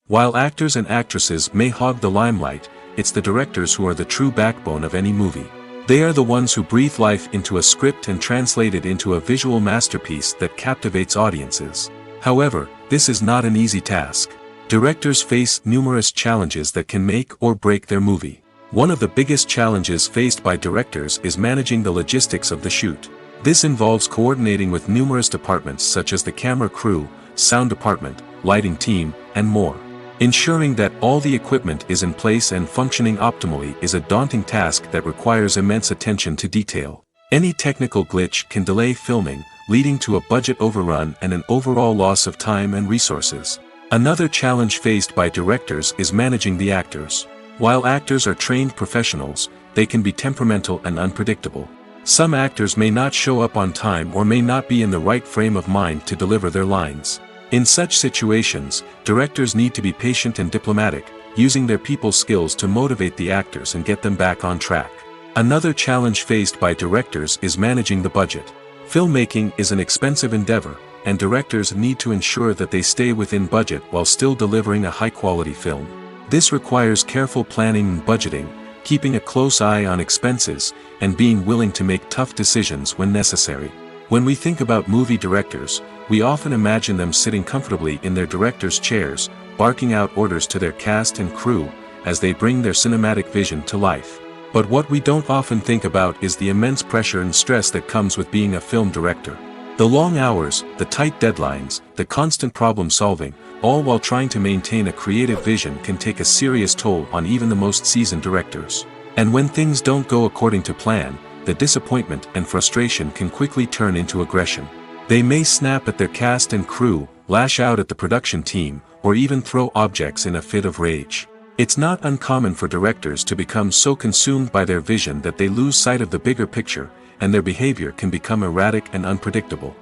While actors and actresses may hog the limelight, it's the directors who are the true backbone of any movie. They are the ones who breathe life into a script and translate it into a visual masterpiece that captivates audiences. However, this is not an easy task. Directors face numerous challenges that can make or break their movie. One of the biggest challenges faced by directors is managing the logistics of the shoot. This involves coordinating with numerous departments such as the camera crew, sound department, lighting team, and more. Ensuring that all the equipment is in place and functioning optimally is a daunting task that requires immense attention to detail. Any technical glitch can delay filming, leading to a budget overrun and an overall loss of time and resources. Another challenge faced by directors is managing the actors. While actors are trained professionals, they can be temperamental and unpredictable. Some actors may not show up on time or may not be in the right frame of mind to deliver their lines. In such situations, directors need to be patient and diplomatic, using their people skills to motivate the actors and get them back on track. Another challenge faced by directors is managing the budget. Filmmaking is an expensive endeavor, and directors need to ensure that they stay within budget while still delivering a high-quality film. This requires careful planning and budgeting, keeping a close eye on expenses, and being willing to make tough decisions when necessary. When we think about movie directors, we often imagine them sitting comfortably in their director's chairs, barking out orders to their cast and crew, as they bring their cinematic vision to life. But what we don't often think about is the immense pressure and stress that comes with being a film director. The long hours, the tight deadlines, the constant problem solving, all while trying to maintain a creative vision can take a serious toll on even the most seasoned directors. And when things don't go according to plan, the disappointment and frustration can quickly turn into aggression. They may snap at their cast and crew, lash out at the production team, or even throw objects in a fit of rage. It's not uncommon for directors to become so consumed by their vision that they lose sight of the bigger picture, and their behavior can become erratic and unpredictable.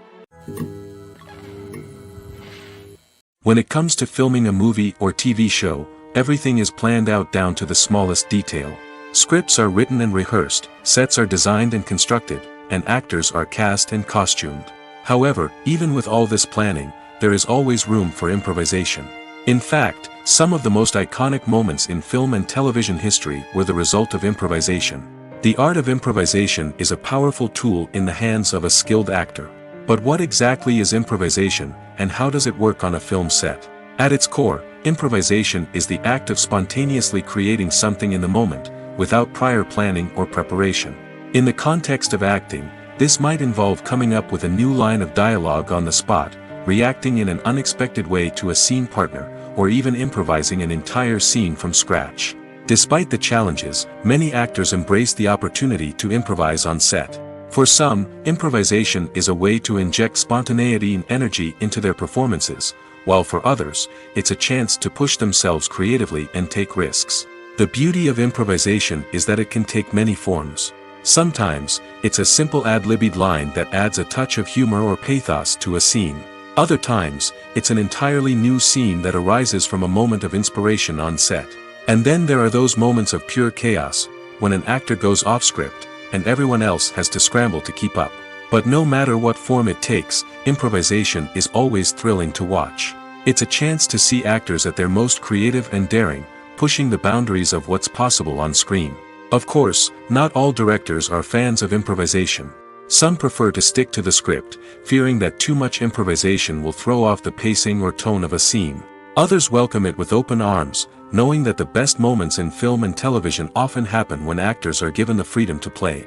When it comes to filming a movie or TV show, everything is planned out down to the smallest detail. Scripts are written and rehearsed, sets are designed and constructed, and actors are cast and costumed. However, even with all this planning, there is always room for improvisation. In fact, some of the most iconic moments in film and television history were the result of improvisation. The art of improvisation is a powerful tool in the hands of a skilled actor. But what exactly is improvisation, and how does it work on a film set? At its core, improvisation is the act of spontaneously creating something in the moment, without prior planning or preparation. In the context of acting, this might involve coming up with a new line of dialogue on the spot, reacting in an unexpected way to a scene partner, or even improvising an entire scene from scratch. Despite the challenges, many actors embrace the opportunity to improvise on set. For some, improvisation is a way to inject spontaneity and energy into their performances, while for others, it's a chance to push themselves creatively and take risks. The beauty of improvisation is that it can take many forms. Sometimes, it's a simple ad-libbed line that adds a touch of humor or pathos to a scene. Other times, it's an entirely new scene that arises from a moment of inspiration on set. And then there are those moments of pure chaos, when an actor goes off script, and everyone else has to scramble to keep up. But no matter what form it takes, improvisation is always thrilling to watch. It's a chance to see actors at their most creative and daring, pushing the boundaries of what's possible on screen. Of course, not all directors are fans of improvisation. Some prefer to stick to the script, fearing that too much improvisation will throw off the pacing or tone of a scene. Others welcome it with open arms, knowing that the best moments in film and television often happen when actors are given the freedom to play.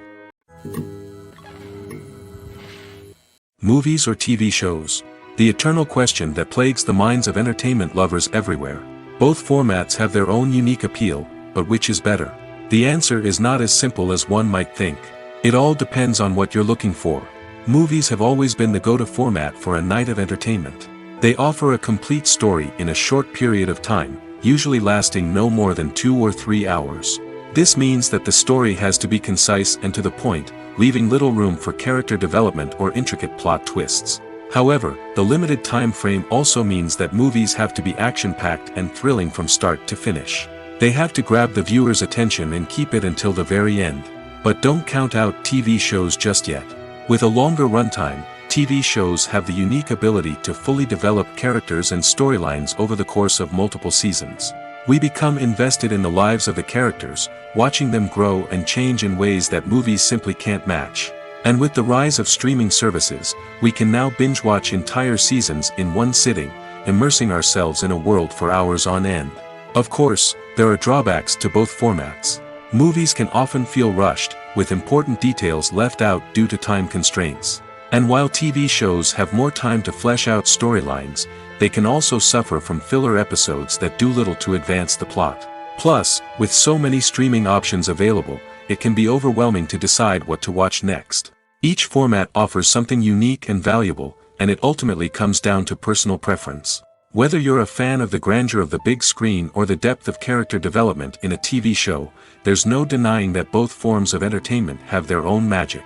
Movies or TV shows? The eternal question that plagues the minds of entertainment lovers everywhere. Both formats have their own unique appeal, but which is better? The answer is not as simple as one might think. It all depends on what you're looking for. Movies have always been the go-to format for a night of entertainment. They offer a complete story in a short period of time, usually lasting no more than 2 or 3 hours. This means that the story has to be concise and to the point, leaving little room for character development or intricate plot twists. However, the limited time frame also means that movies have to be action-packed and thrilling from start to finish. They have to grab the viewer's attention and keep it until the very end. But don't count out TV shows just yet. With a longer runtime, TV shows have the unique ability to fully develop characters and storylines over the course of multiple seasons. We become invested in the lives of the characters, watching them grow and change in ways that movies simply can't match. And with the rise of streaming services, we can now binge-watch entire seasons in one sitting, immersing ourselves in a world for hours on end. Of course, there are drawbacks to both formats. Movies can often feel rushed, with important details left out due to time constraints. And while TV shows have more time to flesh out storylines, they can also suffer from filler episodes that do little to advance the plot. Plus, with so many streaming options available, it can be overwhelming to decide what to watch next. Each format offers something unique and valuable, and it ultimately comes down to personal preference. Whether you're a fan of the grandeur of the big screen or the depth of character development in a TV show, there's no denying that both forms of entertainment have their own magic.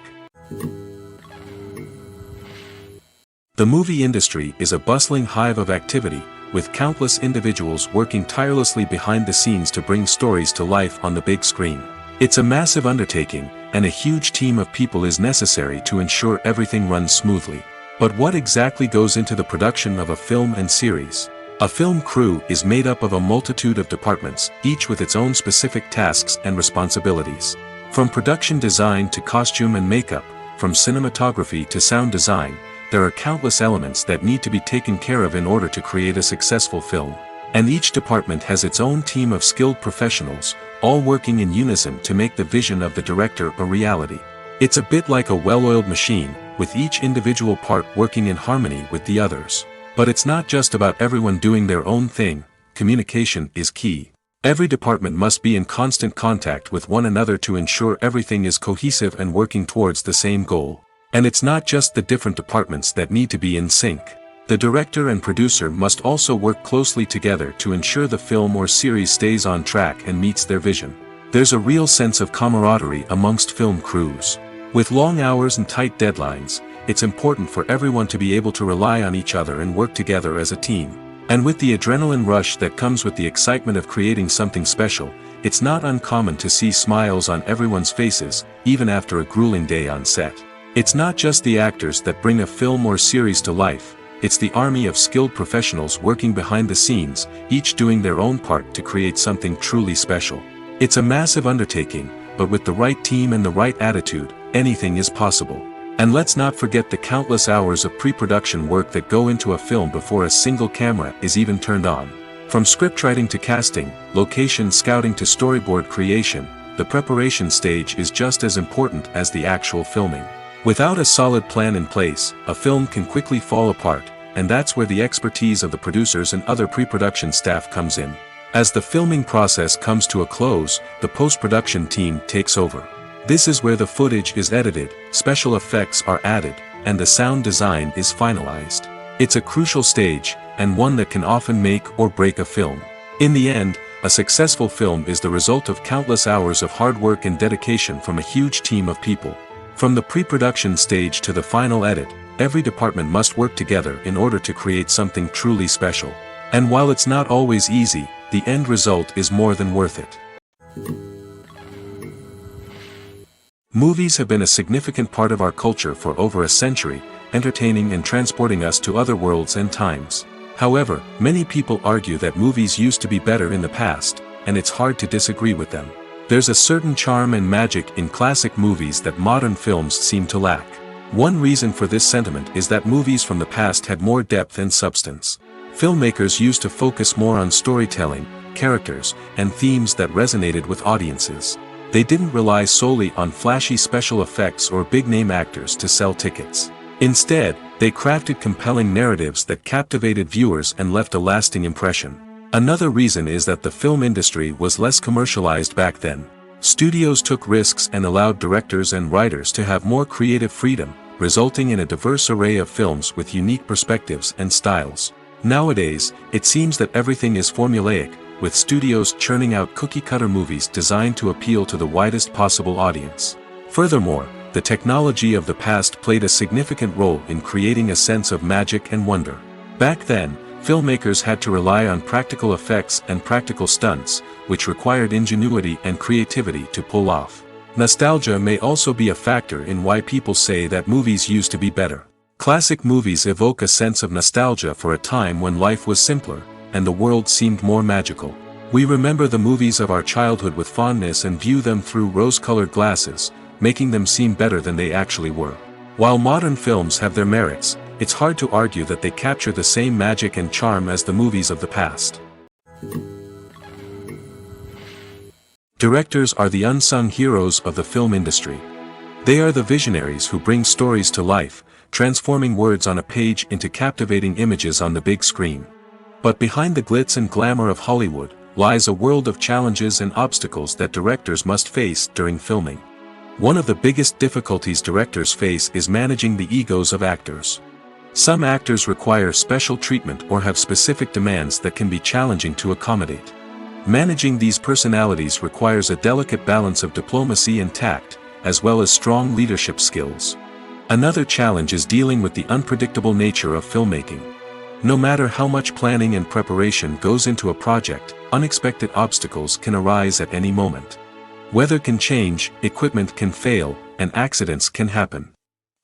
The movie industry is a bustling hive of activity, with countless individuals working tirelessly behind the scenes to bring stories to life on the big screen. It's a massive undertaking, and a huge team of people is necessary to ensure everything runs smoothly. But what exactly goes into the production of a film and series? A film crew is made up of a multitude of departments, each with its own specific tasks and responsibilities. From production design to costume and makeup, from cinematography to sound design, there are countless elements that need to be taken care of in order to create a successful film. And each department has its own team of skilled professionals, all working in unison to make the vision of the director a reality. It's a bit like a well-oiled machine, with each individual part working in harmony with the others. But it's not just about everyone doing their own thing. Communication is key. Every department must be in constant contact with one another to ensure everything is cohesive and working towards the same goal. And it's not just the different departments that need to be in sync. The director and producer must also work closely together to ensure the film or series stays on track and meets their vision. There's a real sense of camaraderie amongst film crews. With long hours and tight deadlines, it's important for everyone to be able to rely on each other and work together as a team. And with the adrenaline rush that comes with the excitement of creating something special, it's not uncommon to see smiles on everyone's faces, even after a grueling day on set. It's not just the actors that bring a film or series to life, it's the army of skilled professionals working behind the scenes, each doing their own part to create something truly special. It's a massive undertaking, but with the right team and the right attitude, anything is possible. And let's not forget the countless hours of pre-production work that go into a film before a single camera is even turned on. From scriptwriting to casting, location scouting to storyboard creation, the preparation stage is just as important as the actual filming. Without a solid plan in place, a film can quickly fall apart, and that's where the expertise of the producers and other pre-production staff comes in. As the filming process comes to a close, the post-production team takes over. This is where the footage is edited, special effects are added, and the sound design is finalized. It's a crucial stage, and one that can often make or break a film. In the end, a successful film is the result of countless hours of hard work and dedication from a huge team of people. From the pre-production stage to the final edit, every department must work together in order to create something truly special. And while it's not always easy, the end result is more than worth it. Movies have been a significant part of our culture for over a century, entertaining and transporting us to other worlds and times. However, many people argue that movies used to be better in the past, and it's hard to disagree with them. There's a certain charm and magic in classic movies that modern films seem to lack. One reason for this sentiment is that movies from the past had more depth and substance. Filmmakers used to focus more on storytelling, characters, and themes that resonated with audiences. They didn't rely solely on flashy special effects or big-name actors to sell tickets. Instead, they crafted compelling narratives that captivated viewers and left a lasting impression. Another reason is that the film industry was less commercialized back then. Studios took risks and allowed directors and writers to have more creative freedom, resulting in a diverse array of films with unique perspectives and styles. Nowadays, it seems that everything is formulaic, with studios churning out cookie-cutter movies designed to appeal to the widest possible audience. Furthermore, the technology of the past played a significant role in creating a sense of magic and wonder. Back then, filmmakers had to rely on practical effects and practical stunts, which required ingenuity and creativity to pull off. Nostalgia may also be a factor in why people say that movies used to be better. Classic movies evoke a sense of nostalgia for a time when life was simpler, and the world seemed more magical. We remember the movies of our childhood with fondness and view them through rose-colored glasses, making them seem better than they actually were. While modern films have their merits, it's hard to argue that they capture the same magic and charm as the movies of the past. Directors are the unsung heroes of the film industry. They are the visionaries who bring stories to life, transforming words on a page into captivating images on the big screen. But behind the glitz and glamour of Hollywood, lies a world of challenges and obstacles that directors must face during filming. One of the biggest difficulties directors face is managing the egos of actors. Some actors require special treatment or have specific demands that can be challenging to accommodate. Managing these personalities requires a delicate balance of diplomacy and tact, as well as strong leadership skills. Another challenge is dealing with the unpredictable nature of filmmaking. No matter how much planning and preparation goes into a project, unexpected obstacles can arise at any moment. Weather can change, equipment can fail, and accidents can happen.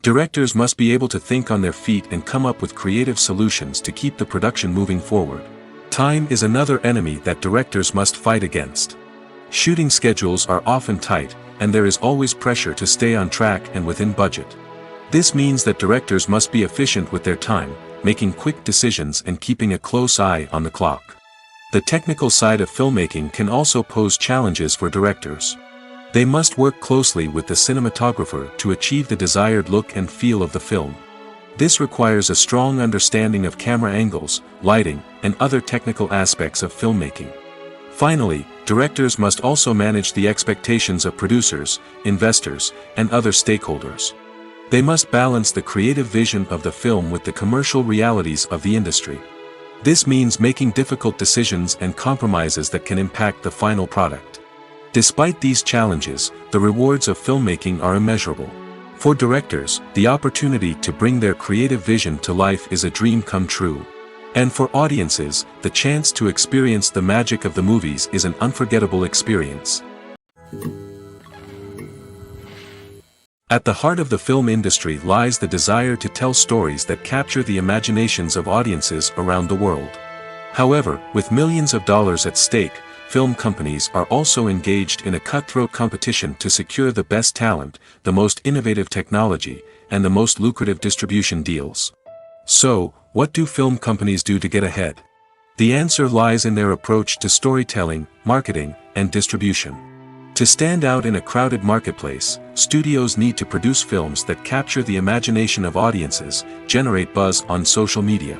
Directors must be able to think on their feet and come up with creative solutions to keep the production moving forward. Time is another enemy that directors must fight against. Shooting schedules are often tight, and there is always pressure to stay on track and within budget. This means that directors must be efficient with their time, making quick decisions and keeping a close eye on the clock. The technical side of filmmaking can also pose challenges for directors. They must work closely with the cinematographer to achieve the desired look and feel of the film. This requires a strong understanding of camera angles, lighting, and other technical aspects of filmmaking. Finally, directors must also manage the expectations of producers, investors, and other stakeholders. They must balance the creative vision of the film with the commercial realities of the industry. This means making difficult decisions and compromises that can impact the final product. Despite these challenges, the rewards of filmmaking are immeasurable. For directors, the opportunity to bring their creative vision to life is a dream come true. And for audiences, the chance to experience the magic of the movies is an unforgettable experience. At the heart of the film industry lies the desire to tell stories that capture the imaginations of audiences around the world. However, with millions of dollars at stake, film companies are also engaged in a cutthroat competition to secure the best talent, the most innovative technology, and the most lucrative distribution deals. So, what do film companies do to get ahead? The answer lies in their approach to storytelling, marketing, and distribution. To stand out in a crowded marketplace, studios need to produce films that capture the imagination of audiences, generate buzz on social media.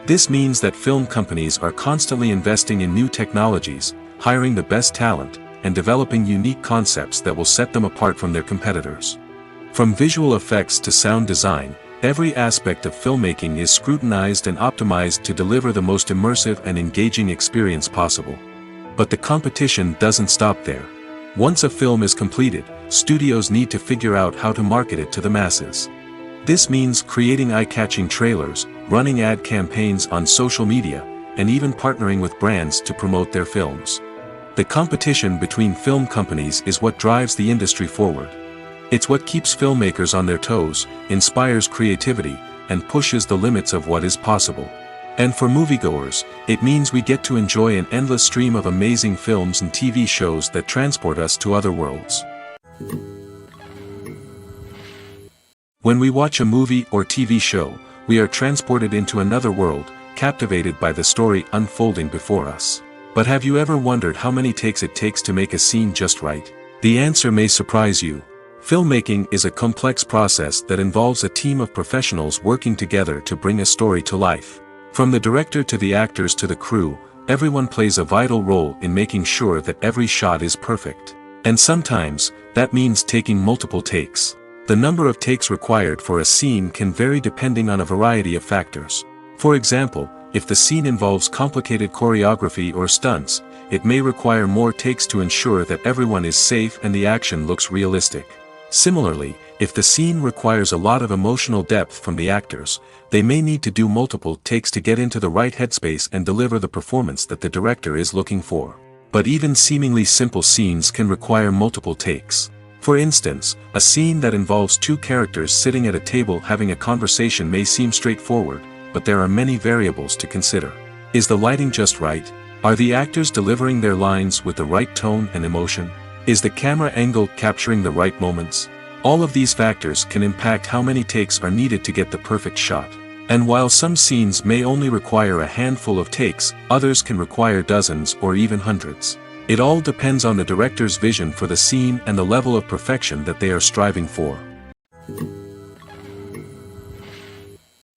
This means that film companies are constantly investing in new technologies, hiring the best talent, and developing unique concepts that will set them apart from their competitors. From visual effects to sound design, every aspect of filmmaking is scrutinized and optimized to deliver the most immersive and engaging experience possible. But the competition doesn't stop there. Once a film is completed, studios need to figure out how to market it to the masses. This means creating eye-catching trailers, running ad campaigns on social media, and even partnering with brands to promote their films. The competition between film companies is what drives the industry forward. It's what keeps filmmakers on their toes, inspires creativity, and pushes the limits of what is possible. And for moviegoers, it means we get to enjoy an endless stream of amazing films and TV shows that transport us to other worlds. When we watch a movie or TV show, we are transported into another world, captivated by the story unfolding before us. But have you ever wondered how many takes it takes to make a scene just right? The answer may surprise you. Filmmaking is a complex process that involves a team of professionals working together to bring a story to life. From the director to the actors to the crew, everyone plays a vital role in making sure that every shot is perfect. And sometimes, that means taking multiple takes. The number of takes required for a scene can vary depending on a variety of factors. For example, if the scene involves complicated choreography or stunts, it may require more takes to ensure that everyone is safe and the action looks realistic. Similarly, if the scene requires a lot of emotional depth from the actors, they may need to do multiple takes to get into the right headspace and deliver the performance that the director is looking for. But even seemingly simple scenes can require multiple takes. For instance, a scene that involves two characters sitting at a table having a conversation may seem straightforward, but there are many variables to consider. Is the lighting just right? Are the actors delivering their lines with the right tone and emotion? Is the camera angle capturing the right moments? All of these factors can impact how many takes are needed to get the perfect shot. And while some scenes may only require a handful of takes, others can require dozens or even hundreds. It all depends on the director's vision for the scene and the level of perfection that they are striving for.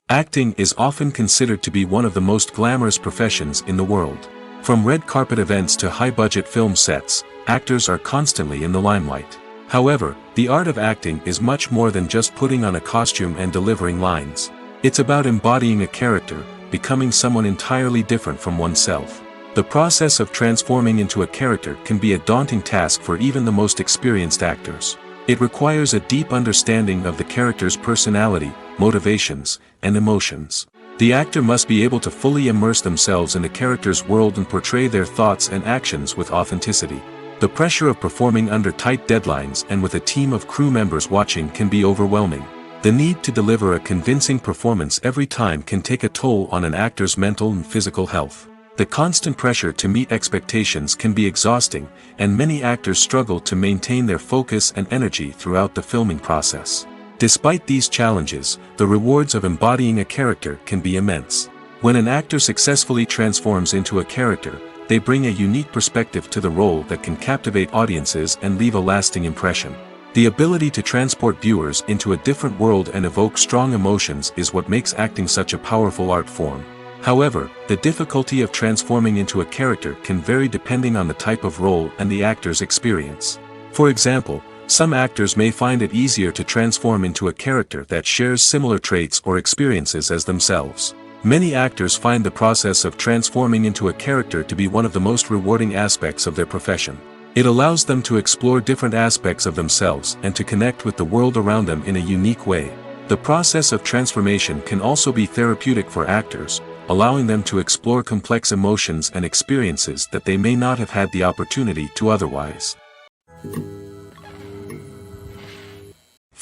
Acting is often considered to be one of the most glamorous professions in the world. From red carpet events to high-budget film sets, actors are constantly in the limelight. However, the art of acting is much more than just putting on a costume and delivering lines. It's about embodying a character, becoming someone entirely different from oneself. The process of transforming into a character can be a daunting task for even the most experienced actors. It requires a deep understanding of the character's personality, motivations, and emotions. The actor must be able to fully immerse themselves in the character's world and portray their thoughts and actions with authenticity. The pressure of performing under tight deadlines and with a team of crew members watching can be overwhelming. The need to deliver a convincing performance every time can take a toll on an actor's mental and physical health. The constant pressure to meet expectations can be exhausting, and many actors struggle to maintain their focus and energy throughout the filming process. Despite these challenges, the rewards of embodying a character can be immense. When an actor successfully transforms into a character, they bring a unique perspective to the role that can captivate audiences and leave a lasting impression. The ability to transport viewers into a different world and evoke strong emotions is what makes acting such a powerful art form. However, the difficulty of transforming into a character can vary depending on the type of role and the actor's experience. For example, some actors may find it easier to transform into a character that shares similar traits or experiences as themselves. Many actors find the process of transforming into a character to be one of the most rewarding aspects of their profession. It allows them to explore different aspects of themselves and to connect with the world around them in a unique way. The process of transformation can also be therapeutic for actors, allowing them to explore complex emotions and experiences that they may not have had the opportunity to otherwise.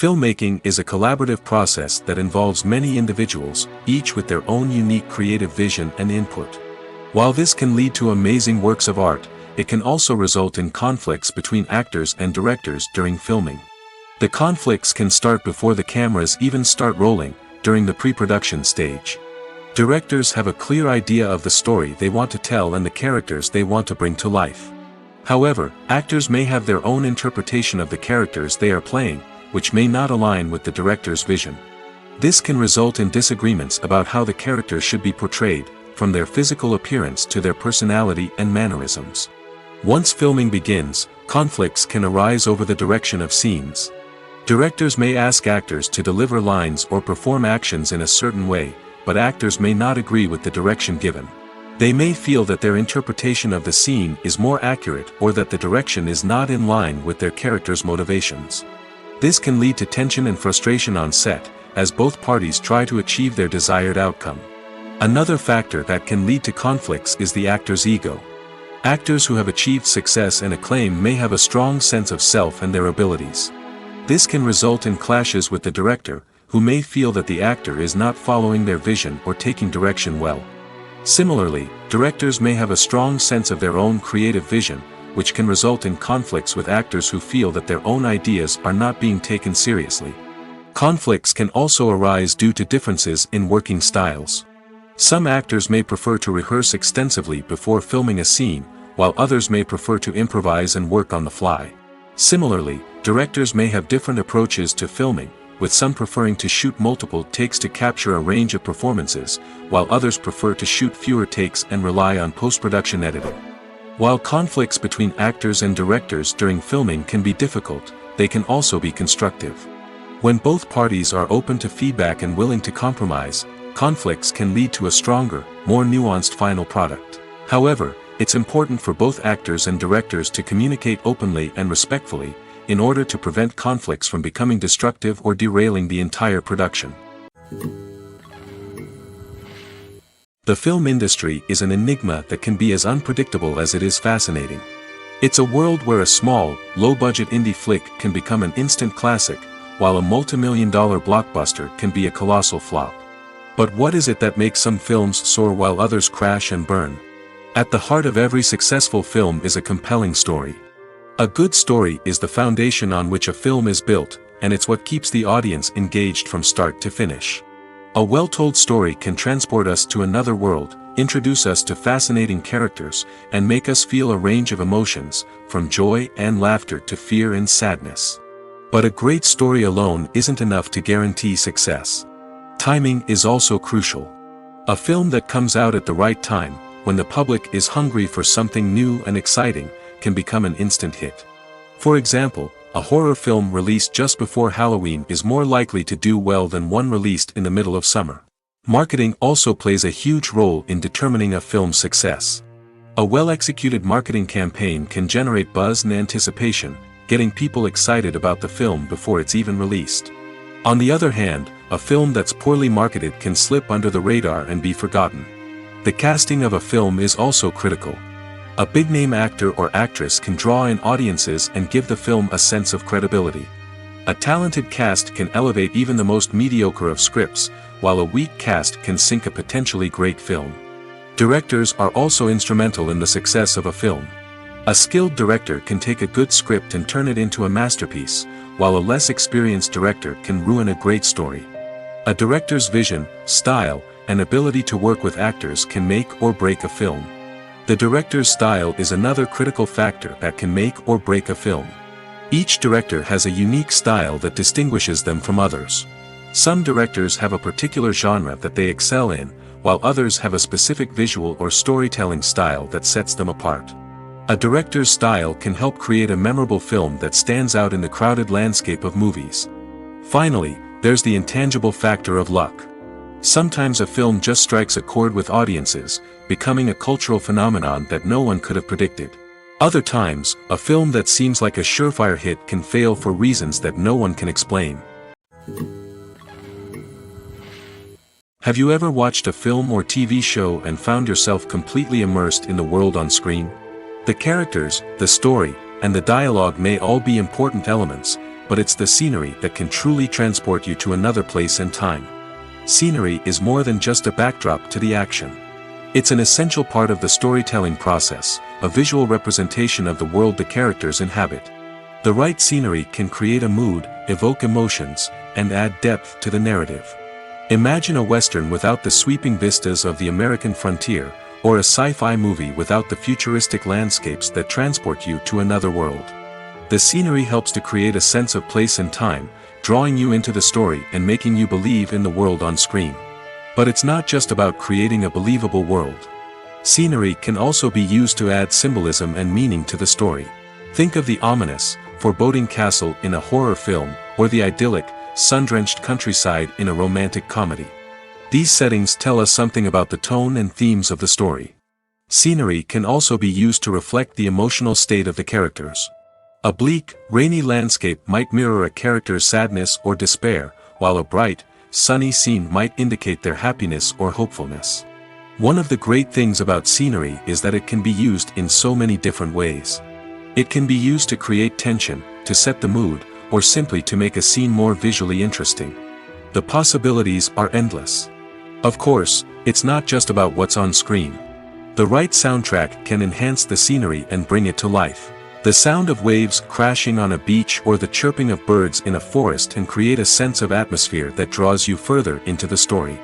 Filmmaking is a collaborative process that involves many individuals, each with their own unique creative vision and input. While this can lead to amazing works of art, it can also result in conflicts between actors and directors during filming. The conflicts can start before the cameras even start rolling, during the pre-production stage. Directors have a clear idea of the story they want to tell and the characters they want to bring to life. However, actors may have their own interpretation of the characters they are playing, which may not align with the director's vision. This can result in disagreements about how the characters should be portrayed, from their physical appearance to their personality and mannerisms. Once filming begins, conflicts can arise over the direction of scenes. Directors may ask actors to deliver lines or perform actions in a certain way, but actors may not agree with the direction given. They may feel that their interpretation of the scene is more accurate or that the direction is not in line with their character's motivations. This can lead to tension and frustration on set, as both parties try to achieve their desired outcome. Another factor that can lead to conflicts is the actor's ego. Actors who have achieved success and acclaim may have a strong sense of self and their abilities. This can result in clashes with the director, who may feel that the actor is not following their vision or taking direction well. Similarly, directors may have a strong sense of their own creative vision, which can result in conflicts with actors who feel that their own ideas are not being taken seriously. Conflicts can also arise due to differences in working styles. Some actors may prefer to rehearse extensively before filming a scene, while others may prefer to improvise and work on the fly. Similarly, directors may have different approaches to filming, with some preferring to shoot multiple takes to capture a range of performances, while others prefer to shoot fewer takes and rely on post-production editing. While conflicts between actors and directors during filming can be difficult, they can also be constructive. When both parties are open to feedback and willing to compromise, conflicts can lead to a stronger, more nuanced final product. However, it's important for both actors and directors to communicate openly and respectfully, in order to prevent conflicts from becoming destructive or derailing the entire production. The film industry is an enigma that can be as unpredictable as it is fascinating. It's a world where a small, low-budget indie flick can become an instant classic, while a multi-million-dollar blockbuster can be a colossal flop. But what is it that makes some films soar while others crash and burn? At the heart of every successful film is a compelling story. A good story is the foundation on which a film is built, and it's what keeps the audience engaged from start to finish. A well-told story can transport us to another world, introduce us to fascinating characters, and make us feel a range of emotions, from joy and laughter to fear and sadness. But a great story alone isn't enough to guarantee success. Timing is also crucial. A film that comes out at the right time, when the public is hungry for something new and exciting, can become an instant hit. For example, a horror film released just before Halloween is more likely to do well than one released in the middle of summer. Marketing also plays a huge role in determining a film's success. A well-executed marketing campaign can generate buzz and anticipation, getting people excited about the film before it's even released. On the other hand, a film that's poorly marketed can slip under the radar and be forgotten. The casting of a film is also critical. A big-name actor or actress can draw in audiences and give the film a sense of credibility. A talented cast can elevate even the most mediocre of scripts, while a weak cast can sink a potentially great film. Directors are also instrumental in the success of a film. A skilled director can take a good script and turn it into a masterpiece, while a less experienced director can ruin a great story. A director's vision, style, and ability to work with actors can make or break a film. The director's style is another critical factor that can make or break a film. Each director has a unique style that distinguishes them from others. Some directors have a particular genre that they excel in, while others have a specific visual or storytelling style that sets them apart. A director's style can help create a memorable film that stands out in the crowded landscape of movies. Finally, there's the intangible factor of luck. Sometimes a film just strikes a chord with audiences, becoming a cultural phenomenon that no one could have predicted. Other times, a film that seems like a surefire hit can fail for reasons that no one can explain. Have you ever watched a film or TV show and found yourself completely immersed in the world on screen? The characters, the story, and the dialogue may all be important elements, but it's the scenery that can truly transport you to another place and time. Scenery is more than just a backdrop to the action. It's an essential part of the storytelling process, a visual representation of the world the characters inhabit. The right scenery can create a mood, evoke emotions, and add depth to the narrative. Imagine a Western without the sweeping vistas of the American frontier, or a sci-fi movie without the futuristic landscapes that transport you to another world. The scenery helps to create a sense of place and time, drawing you into the story and making you believe in the world on screen. But it's not just about creating a believable world. Scenery can also be used to add symbolism and meaning to the story. Think of the ominous, foreboding castle in a horror film, or the idyllic, sun-drenched countryside in a romantic comedy. These settings tell us something about the tone and themes of the story. Scenery can also be used to reflect the emotional state of the characters. A bleak, rainy landscape might mirror a character's sadness or despair, while a bright, sunny scene might indicate their happiness or hopefulness. One of the great things about scenery is that it can be used in so many different ways. It can be used to create tension, to set the mood, or simply to make a scene more visually interesting. The possibilities are endless. Of course, it's not just about what's on screen. The right soundtrack can enhance the scenery and bring it to life. The sound of waves crashing on a beach or the chirping of birds in a forest can create a sense of atmosphere that draws you further into the story.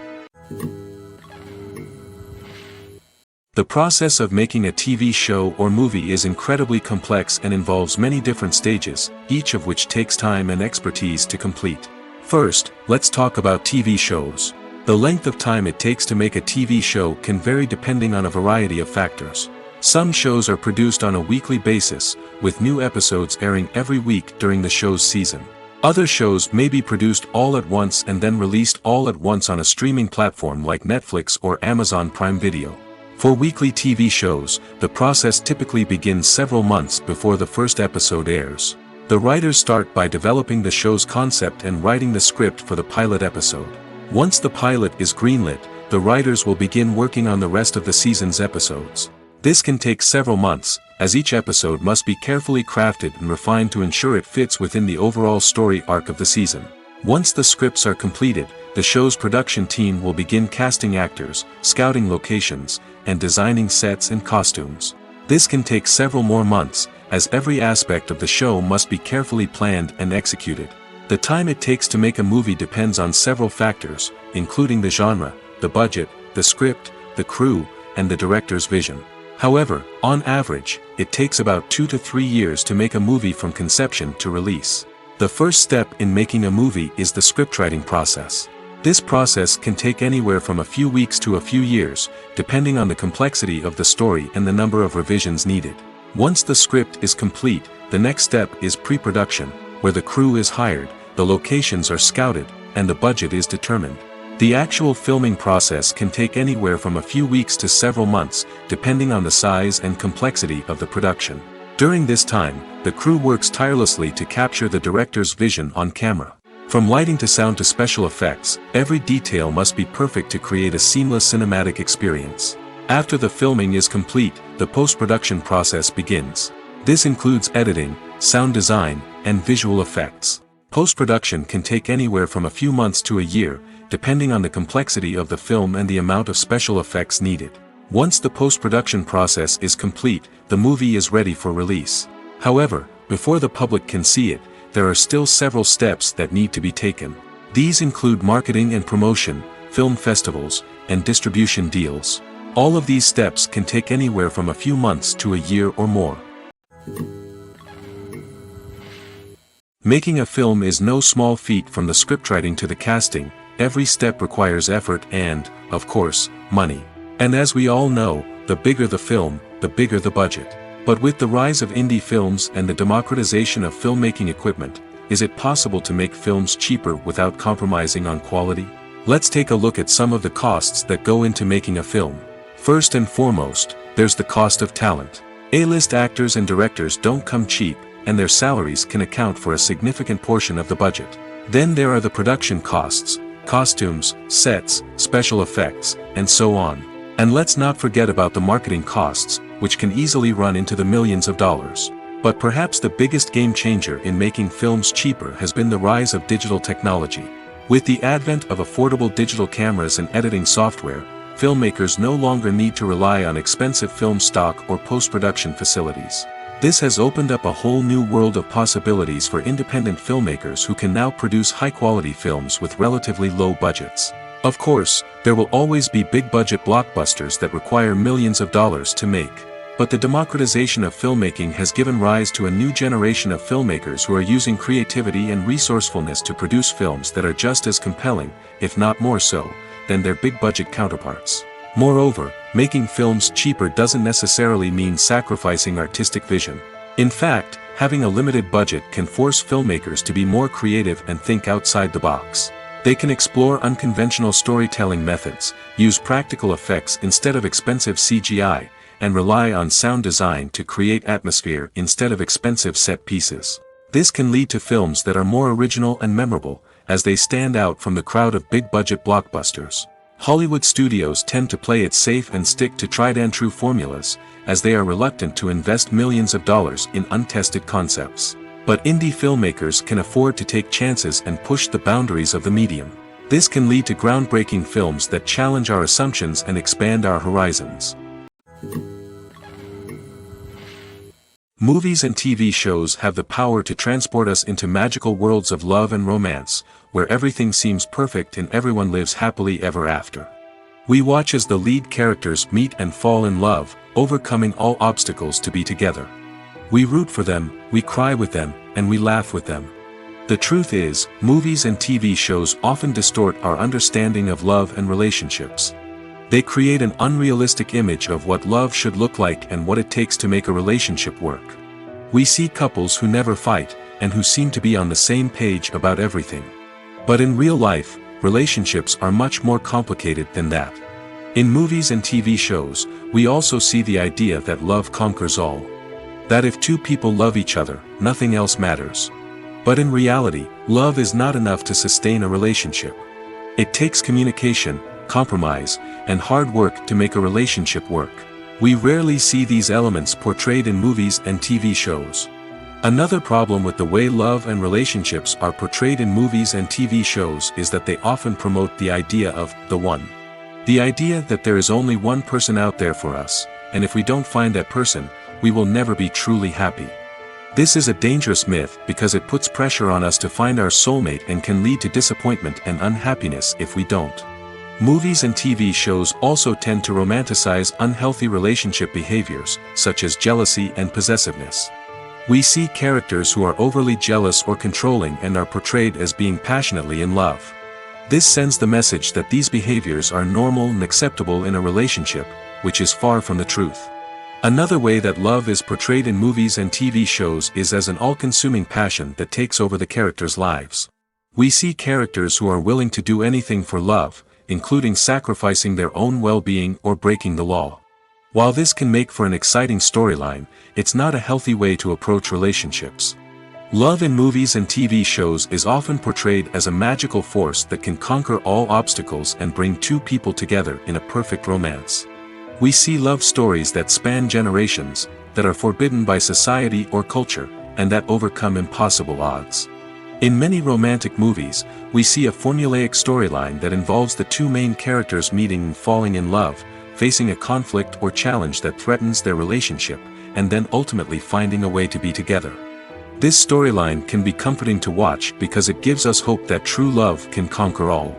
The process of making a TV show or movie is incredibly complex and involves many different stages, each of which takes time and expertise to complete. First, let's talk about TV shows. The length of time it takes to make a TV show can vary depending on a variety of factors. Some shows are produced on a weekly basis, with new episodes airing every week during the show's season. Other shows may be produced all at once and then released all at once on a streaming platform like Netflix or Amazon Prime Video. For weekly TV shows, the process typically begins several months before the first episode airs. The writers start by developing the show's concept and writing the script for the pilot episode. Once the pilot is greenlit, the writers will begin working on the rest of the season's episodes. This can take several months, as each episode must be carefully crafted and refined to ensure it fits within the overall story arc of the season. Once the scripts are completed, the show's production team will begin casting actors, scouting locations, and designing sets and costumes. This can take several more months, as every aspect of the show must be carefully planned and executed. The time it takes to make a movie depends on several factors, including the genre, the budget, the script, the crew, and the director's vision. However, on average, it takes about 2 to 3 years to make a movie from conception to release. The first step in making a movie is the scriptwriting process. This process can take anywhere from a few weeks to a few years, depending on the complexity of the story and the number of revisions needed. Once the script is complete, the next step is pre-production, where the crew is hired, the locations are scouted, and the budget is determined. The actual filming process can take anywhere from a few weeks to several months, depending on the size and complexity of the production. During this time, the crew works tirelessly to capture the director's vision on camera. From lighting to sound to special effects, every detail must be perfect to create a seamless cinematic experience. After the filming is complete, the post-production process begins. This includes editing, sound design, and visual effects. Post-production can take anywhere from a few months to a year, depending on the complexity of the film and the amount of special effects needed. Once the post-production process is complete, the movie is ready for release. However, before the public can see it, there are still several steps that need to be taken. These include marketing and promotion, film festivals, and distribution deals. All of these steps can take anywhere from a few months to a year or more. Making a film is no small feat. From the scriptwriting to the casting, every step requires effort and, of course, money. And as we all know, the bigger the film, the bigger the budget. But with the rise of indie films and the democratization of filmmaking equipment, is it possible to make films cheaper without compromising on quality? Let's take a look at some of the costs that go into making a film. First and foremost, there's the cost of talent. A-list actors and directors don't come cheap, and their salaries can account for a significant portion of the budget. Then there are the production costs, costumes, sets, special effects, and so on. And let's not forget about the marketing costs, which can easily run into the millions of dollars. But perhaps the biggest game changer in making films cheaper has been the rise of digital technology. With the advent of affordable digital cameras and editing software, filmmakers no longer need to rely on expensive film stock or post-production facilities. This has opened up a whole new world of possibilities for independent filmmakers who can now produce high-quality films with relatively low budgets. Of course, there will always be big-budget blockbusters that require millions of dollars to make. But the democratization of filmmaking has given rise to a new generation of filmmakers who are using creativity and resourcefulness to produce films that are just as compelling, if not more so, than their big-budget counterparts. Moreover, making films cheaper doesn't necessarily mean sacrificing artistic vision. In fact, having a limited budget can force filmmakers to be more creative and think outside the box. They can explore unconventional storytelling methods, use practical effects instead of expensive CGI, and rely on sound design to create atmosphere instead of expensive set pieces. This can lead to films that are more original and memorable, as they stand out from the crowd of big-budget blockbusters. Hollywood studios tend to play it safe and stick to tried-and-true formulas, as they are reluctant to invest millions of dollars in untested concepts. But indie filmmakers can afford to take chances and push the boundaries of the medium. This can lead to groundbreaking films that challenge our assumptions and expand our horizons. Movies and TV shows have the power to transport us into magical worlds of love and romance, where everything seems perfect and everyone lives happily ever after. We watch as the lead characters meet and fall in love, overcoming all obstacles to be together. We root for them, we cry with them, and we laugh with them. The truth is, movies and TV shows often distort our understanding of love and relationships. They create an unrealistic image of what love should look like and what it takes to make a relationship work. We see couples who never fight, and who seem to be on the same page about everything. But in real life, relationships are much more complicated than that. In movies and TV shows, we also see the idea that love conquers all. That if two people love each other, nothing else matters. But in reality, love is not enough to sustain a relationship. It takes communication, compromise, and hard work to make a relationship work. We rarely see these elements portrayed in movies and TV shows. Another problem with the way love and relationships are portrayed in movies and TV shows is that they often promote the idea of the one. The idea that there is only one person out there for us, and if we don't find that person, we will never be truly happy. This is a dangerous myth because it puts pressure on us to find our soulmate and can lead to disappointment and unhappiness if we don't. Movies and TV shows also tend to romanticize unhealthy relationship behaviors, such as jealousy and possessiveness. We see characters who are overly jealous or controlling and are portrayed as being passionately in love. This sends the message that these behaviors are normal and acceptable in a relationship, which is far from the truth. Another way that love is portrayed in movies and TV shows is as an all-consuming passion that takes over the characters' lives. We see characters who are willing to do anything for love, including sacrificing their own well-being or breaking the law. While this can make for an exciting storyline, it's not a healthy way to approach relationships. Love in movies and TV shows is often portrayed as a magical force that can conquer all obstacles and bring two people together in a perfect romance. We see love stories that span generations, that are forbidden by society or culture, and that overcome impossible odds. In many romantic movies, we see a formulaic storyline that involves the two main characters meeting and falling in love, facing a conflict or challenge that threatens their relationship, and then ultimately finding a way to be together. This storyline can be comforting to watch because it gives us hope that true love can conquer all.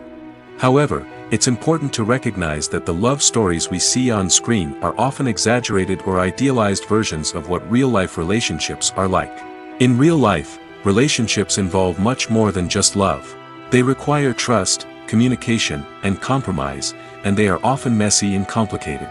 However, it's important to recognize that the love stories we see on screen are often exaggerated or idealized versions of what real-life relationships are like. In real life, relationships involve much more than just love. They require trust, communication, and compromise, and they are often messy and complicated.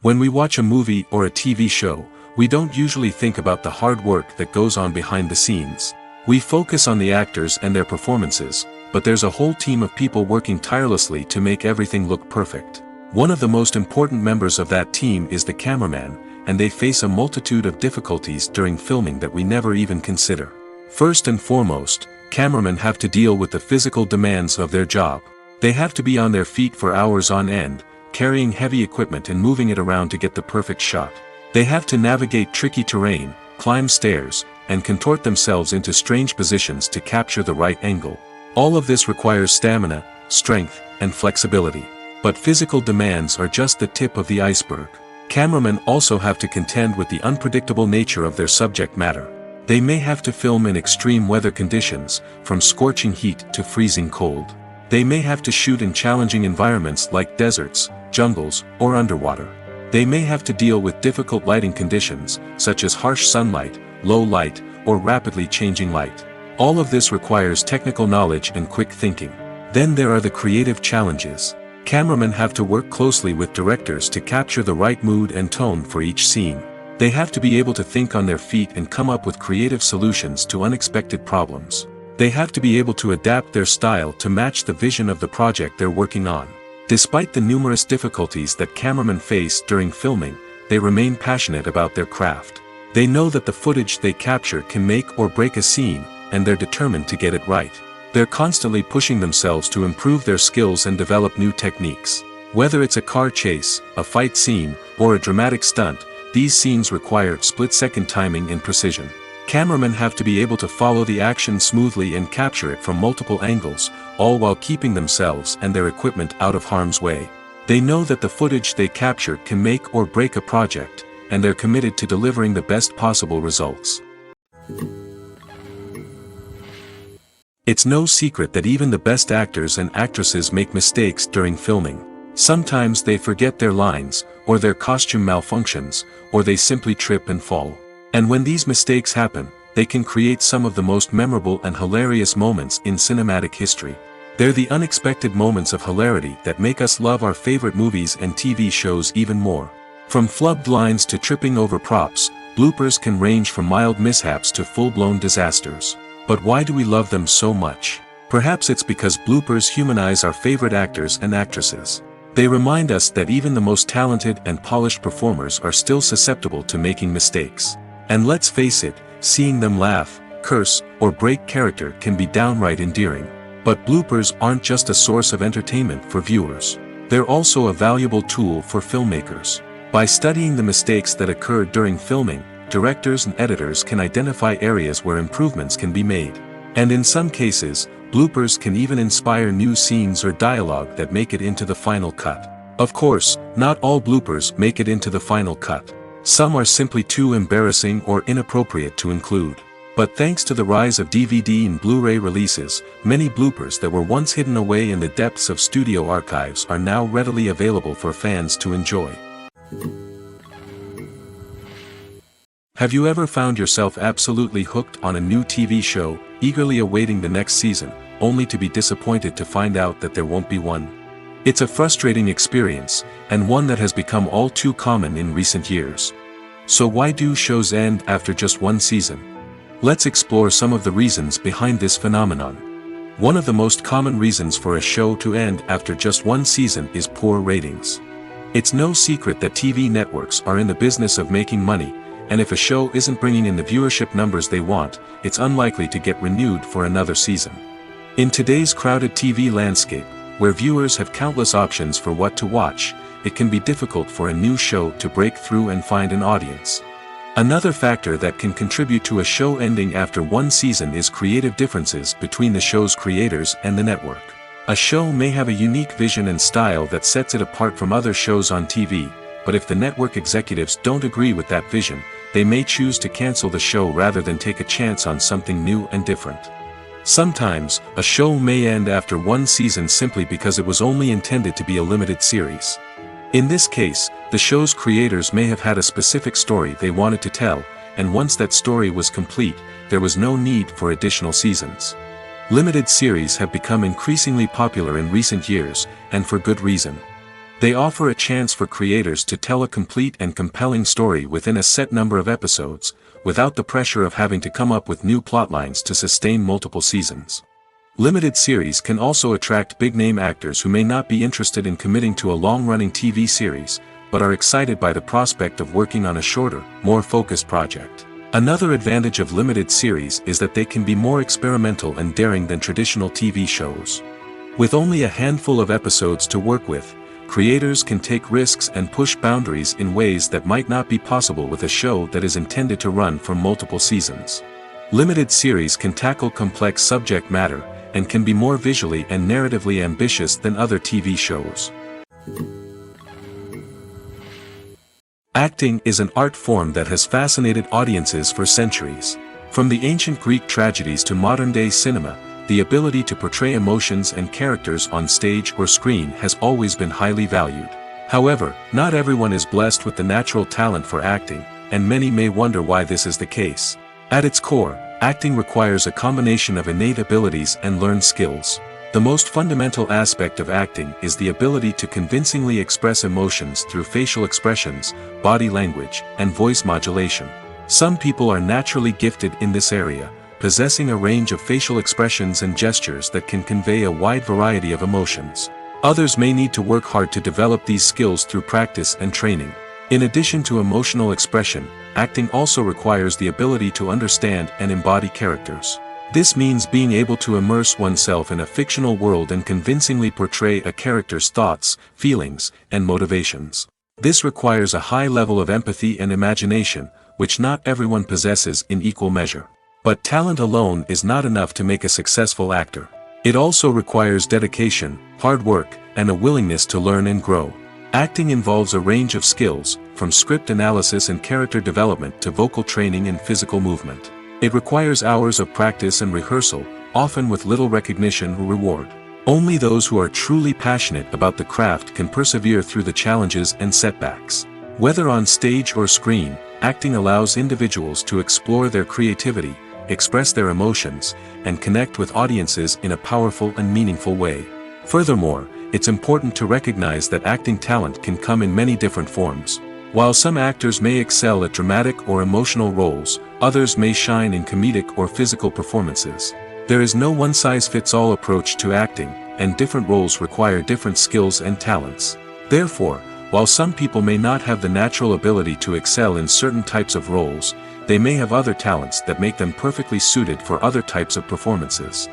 When we watch a movie or a TV show, we don't usually think about the hard work that goes on behind the scenes. We focus on the actors and their performances, but there's a whole team of people working tirelessly to make everything look perfect. One of the most important members of that team is the cameraman, and they face a multitude of difficulties during filming that we never even consider. First and foremost, cameramen have to deal with the physical demands of their job. They have to be on their feet for hours on end, carrying heavy equipment and moving it around to get the perfect shot. They have to navigate tricky terrain, climb stairs, and contort themselves into strange positions to capture the right angle. All of this requires stamina, strength, and flexibility. But physical demands are just the tip of the iceberg. Cameramen also have to contend with the unpredictable nature of their subject matter. They may have to film in extreme weather conditions, from scorching heat to freezing cold. They may have to shoot in challenging environments like deserts, jungles, or underwater. They may have to deal with difficult lighting conditions, such as harsh sunlight, low light, or rapidly changing light. All of this requires technical knowledge and quick thinking. Then there are the creative challenges. Cameramen have to work closely with directors to capture the right mood and tone for each scene. They have to be able to think on their feet and come up with creative solutions to unexpected problems. They have to be able to adapt their style to match the vision of the project they're working on. Despite the numerous difficulties that cameramen face during filming, they remain passionate about their craft. They know that the footage they capture can make or break a scene, and they're determined to get it right. They're constantly pushing themselves to improve their skills and develop new techniques. Whether it's a car chase, a fight scene, or a dramatic stunt, these scenes require split-second timing and precision. Cameramen have to be able to follow the action smoothly and capture it from multiple angles, all while keeping themselves and their equipment out of harm's way. They know that the footage they capture can make or break a project, and they're committed to delivering the best possible results. It's no secret that even the best actors and actresses make mistakes during filming. Sometimes they forget their lines, or their costume malfunctions, or they simply trip and fall. And when these mistakes happen, they can create some of the most memorable and hilarious moments in cinematic history. They're the unexpected moments of hilarity that make us love our favorite movies and TV shows even more. From flubbed lines to tripping over props, bloopers can range from mild mishaps to full-blown disasters. But why do we love them so much? Perhaps it's because bloopers humanize our favorite actors and actresses. They remind us that even the most talented and polished performers are still susceptible to making mistakes. And let's face it, seeing them laugh, curse, or break character can be downright endearing. But bloopers aren't just a source of entertainment for viewers. They're also a valuable tool for filmmakers. By studying the mistakes that occurred during filming, directors and editors can identify areas where improvements can be made. And in some cases, bloopers can even inspire new scenes or dialogue that make it into the final cut. Of course, not all bloopers make it into the final cut. Some are simply too embarrassing or inappropriate to include. But thanks to the rise of DVD and Blu-ray releases, many bloopers that were once hidden away in the depths of studio archives are now readily available for fans to enjoy. Have you ever found yourself absolutely hooked on a new TV show, eagerly awaiting the next season, only to be disappointed to find out that there won't be one? It's a frustrating experience, and one that has become all too common in recent years. So why do shows end after just one season? Let's explore some of the reasons behind this phenomenon. One of the most common reasons for a show to end after just one season is poor ratings. It's no secret that TV networks are in the business of making money, and if a show isn't bringing in the viewership numbers they want, it's unlikely to get renewed for another season. In today's crowded TV landscape, where viewers have countless options for what to watch, it can be difficult for a new show to break through and find an audience. Another factor that can contribute to a show ending after one season is creative differences between the show's creators and the network. A show may have a unique vision and style that sets it apart from other shows on TV, but if the network executives don't agree with that vision, they may choose to cancel the show rather than take a chance on something new and different. Sometimes, a show may end after one season simply because it was only intended to be a limited series. In this case, the show's creators may have had a specific story they wanted to tell, and once that story was complete, there was no need for additional seasons. Limited series have become increasingly popular in recent years, and for good reason. They offer a chance for creators to tell a complete and compelling story within a set number of episodes, without the pressure of having to come up with new plotlines to sustain multiple seasons. Limited series can also attract big-name actors who may not be interested in committing to a long-running TV series, but are excited by the prospect of working on a shorter, more focused project. Another advantage of limited series is that they can be more experimental and daring than traditional TV shows. With only a handful of episodes to work with, creators can take risks and push boundaries in ways that might not be possible with a show that is intended to run for multiple seasons. Limited series can tackle complex subject matter, and can be more visually and narratively ambitious than other TV shows. Acting is an art form that has fascinated audiences for centuries. From the ancient Greek tragedies to modern-day cinema, the ability to portray emotions and characters on stage or screen has always been highly valued. However, not everyone is blessed with the natural talent for acting, and many may wonder why this is the case. At its core, acting requires a combination of innate abilities and learned skills. The most fundamental aspect of acting is the ability to convincingly express emotions through facial expressions, body language, and voice modulation. Some people are naturally gifted in this area, possessing a range of facial expressions and gestures that can convey a wide variety of emotions. Others may need to work hard to develop these skills through practice and training. In addition to emotional expression, acting also requires the ability to understand and embody characters. This means being able to immerse oneself in a fictional world and convincingly portray a character's thoughts, feelings, and motivations. This requires a high level of empathy and imagination, which not everyone possesses in equal measure. But talent alone is not enough to make a successful actor. It also requires dedication, hard work, and a willingness to learn and grow. Acting involves a range of skills, from script analysis and character development to vocal training and physical movement. It requires hours of practice and rehearsal, often with little recognition or reward. Only those who are truly passionate about the craft can persevere through the challenges and setbacks. Whether on stage or screen, acting allows individuals to explore their creativity, express their emotions, and connect with audiences in a powerful and meaningful way. Furthermore, it's important to recognize that acting talent can come in many different forms. While some actors may excel at dramatic or emotional roles, others may shine in comedic or physical performances. There is no one-size-fits-all approach to acting, and different roles require different skills and talents. Therefore, while some people may not have the natural ability to excel in certain types of roles, they may have other talents that make them perfectly suited for other types of performances.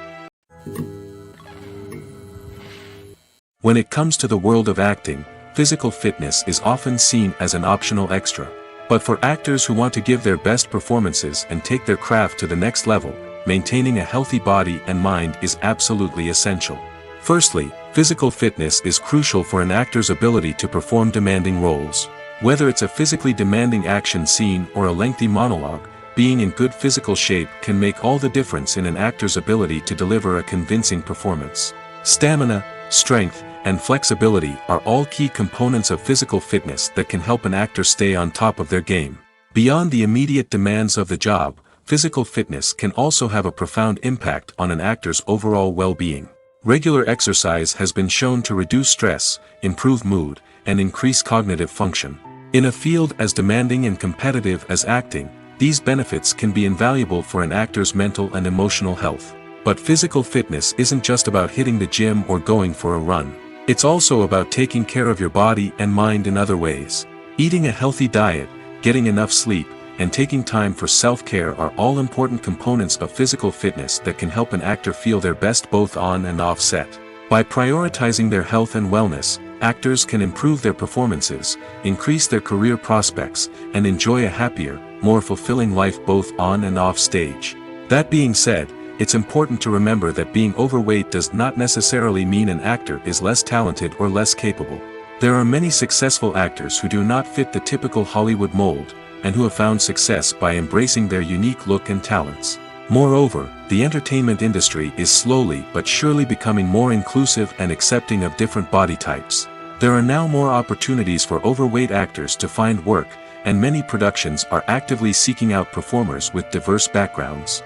When it comes to the world of acting, physical fitness is often seen as an optional extra. But for actors who want to give their best performances and take their craft to the next level, maintaining a healthy body and mind is absolutely essential. Firstly, physical fitness is crucial for an actor's ability to perform demanding roles. Whether it's a physically demanding action scene or a lengthy monologue, being in good physical shape can make all the difference in an actor's ability to deliver a convincing performance. Stamina, strength, and flexibility are all key components of physical fitness that can help an actor stay on top of their game. Beyond the immediate demands of the job, physical fitness can also have a profound impact on an actor's overall well-being. Regular exercise has been shown to reduce stress, improve mood, and increase cognitive function. In a field as demanding and competitive as acting, these benefits can be invaluable for an actor's mental and emotional health. But physical fitness isn't just about hitting the gym or going for a run. It's also about taking care of your body and mind in other ways. Eating a healthy diet, getting enough sleep, and taking time for self-care are all important components of physical fitness that can help an actor feel their best both on and off set. By prioritizing their health and wellness, actors can improve their performances, increase their career prospects, and enjoy a happier, more fulfilling life both on and off stage. That being said, it's important to remember that being overweight does not necessarily mean an actor is less talented or less capable. There are many successful actors who do not fit the typical Hollywood mold, and who have found success by embracing their unique look and talents. Moreover, the entertainment industry is slowly but surely becoming more inclusive and accepting of different body types. There are now more opportunities for overweight actors to find work, and many productions are actively seeking out performers with diverse backgrounds.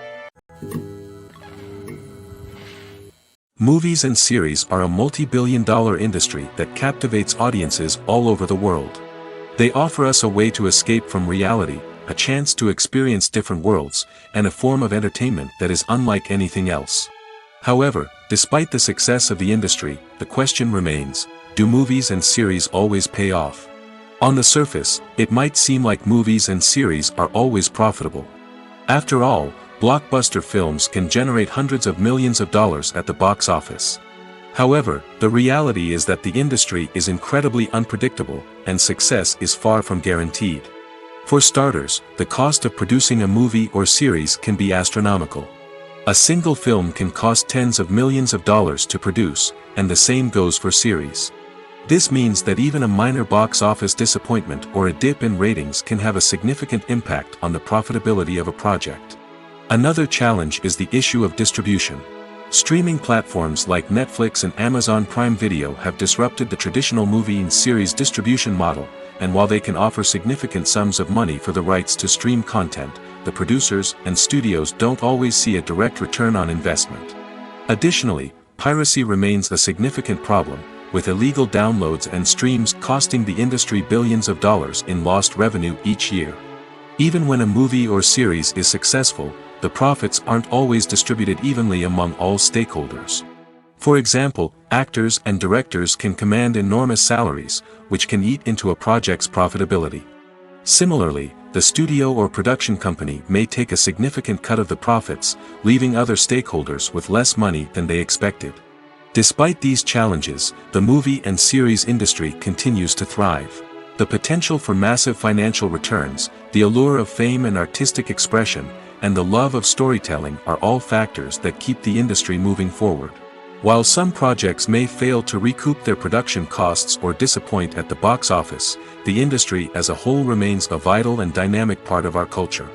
Movies and series are a multi-billion-dollar industry that captivates audiences all over the world. They offer us a way to escape from reality, a chance to experience different worlds, and a form of entertainment that is unlike anything else. However, despite the success of the industry, the question remains, do movies and series always pay off? On the surface, it might seem like movies and series are always profitable. After all, blockbuster films can generate hundreds of millions of dollars at the box office. However, the reality is that the industry is incredibly unpredictable, and success is far from guaranteed. For starters, the cost of producing a movie or series can be astronomical. A single film can cost tens of millions of dollars to produce, and the same goes for series. This means that even a minor box office disappointment or a dip in ratings can have a significant impact on the profitability of a project. Another challenge is the issue of distribution. Streaming platforms like Netflix and Amazon Prime Video have disrupted the traditional movie and series distribution model, and while they can offer significant sums of money for the rights to stream content, the producers and studios don't always see a direct return on investment. Additionally, piracy remains a significant problem, with illegal downloads and streams costing the industry billions of dollars in lost revenue each year. Even when a movie or series is successful, the profits aren't always distributed evenly among all stakeholders. For example, actors and directors can command enormous salaries, which can eat into a project's profitability. Similarly, the studio or production company may take a significant cut of the profits, leaving other stakeholders with less money than they expected. Despite these challenges, the movie and series industry continues to thrive. The potential for massive financial returns, the allure of fame and artistic expression, and the love of storytelling are all factors that keep the industry moving forward. While some projects may fail to recoup their production costs or disappoint at the box office, the industry as a whole remains a vital and dynamic part of our culture.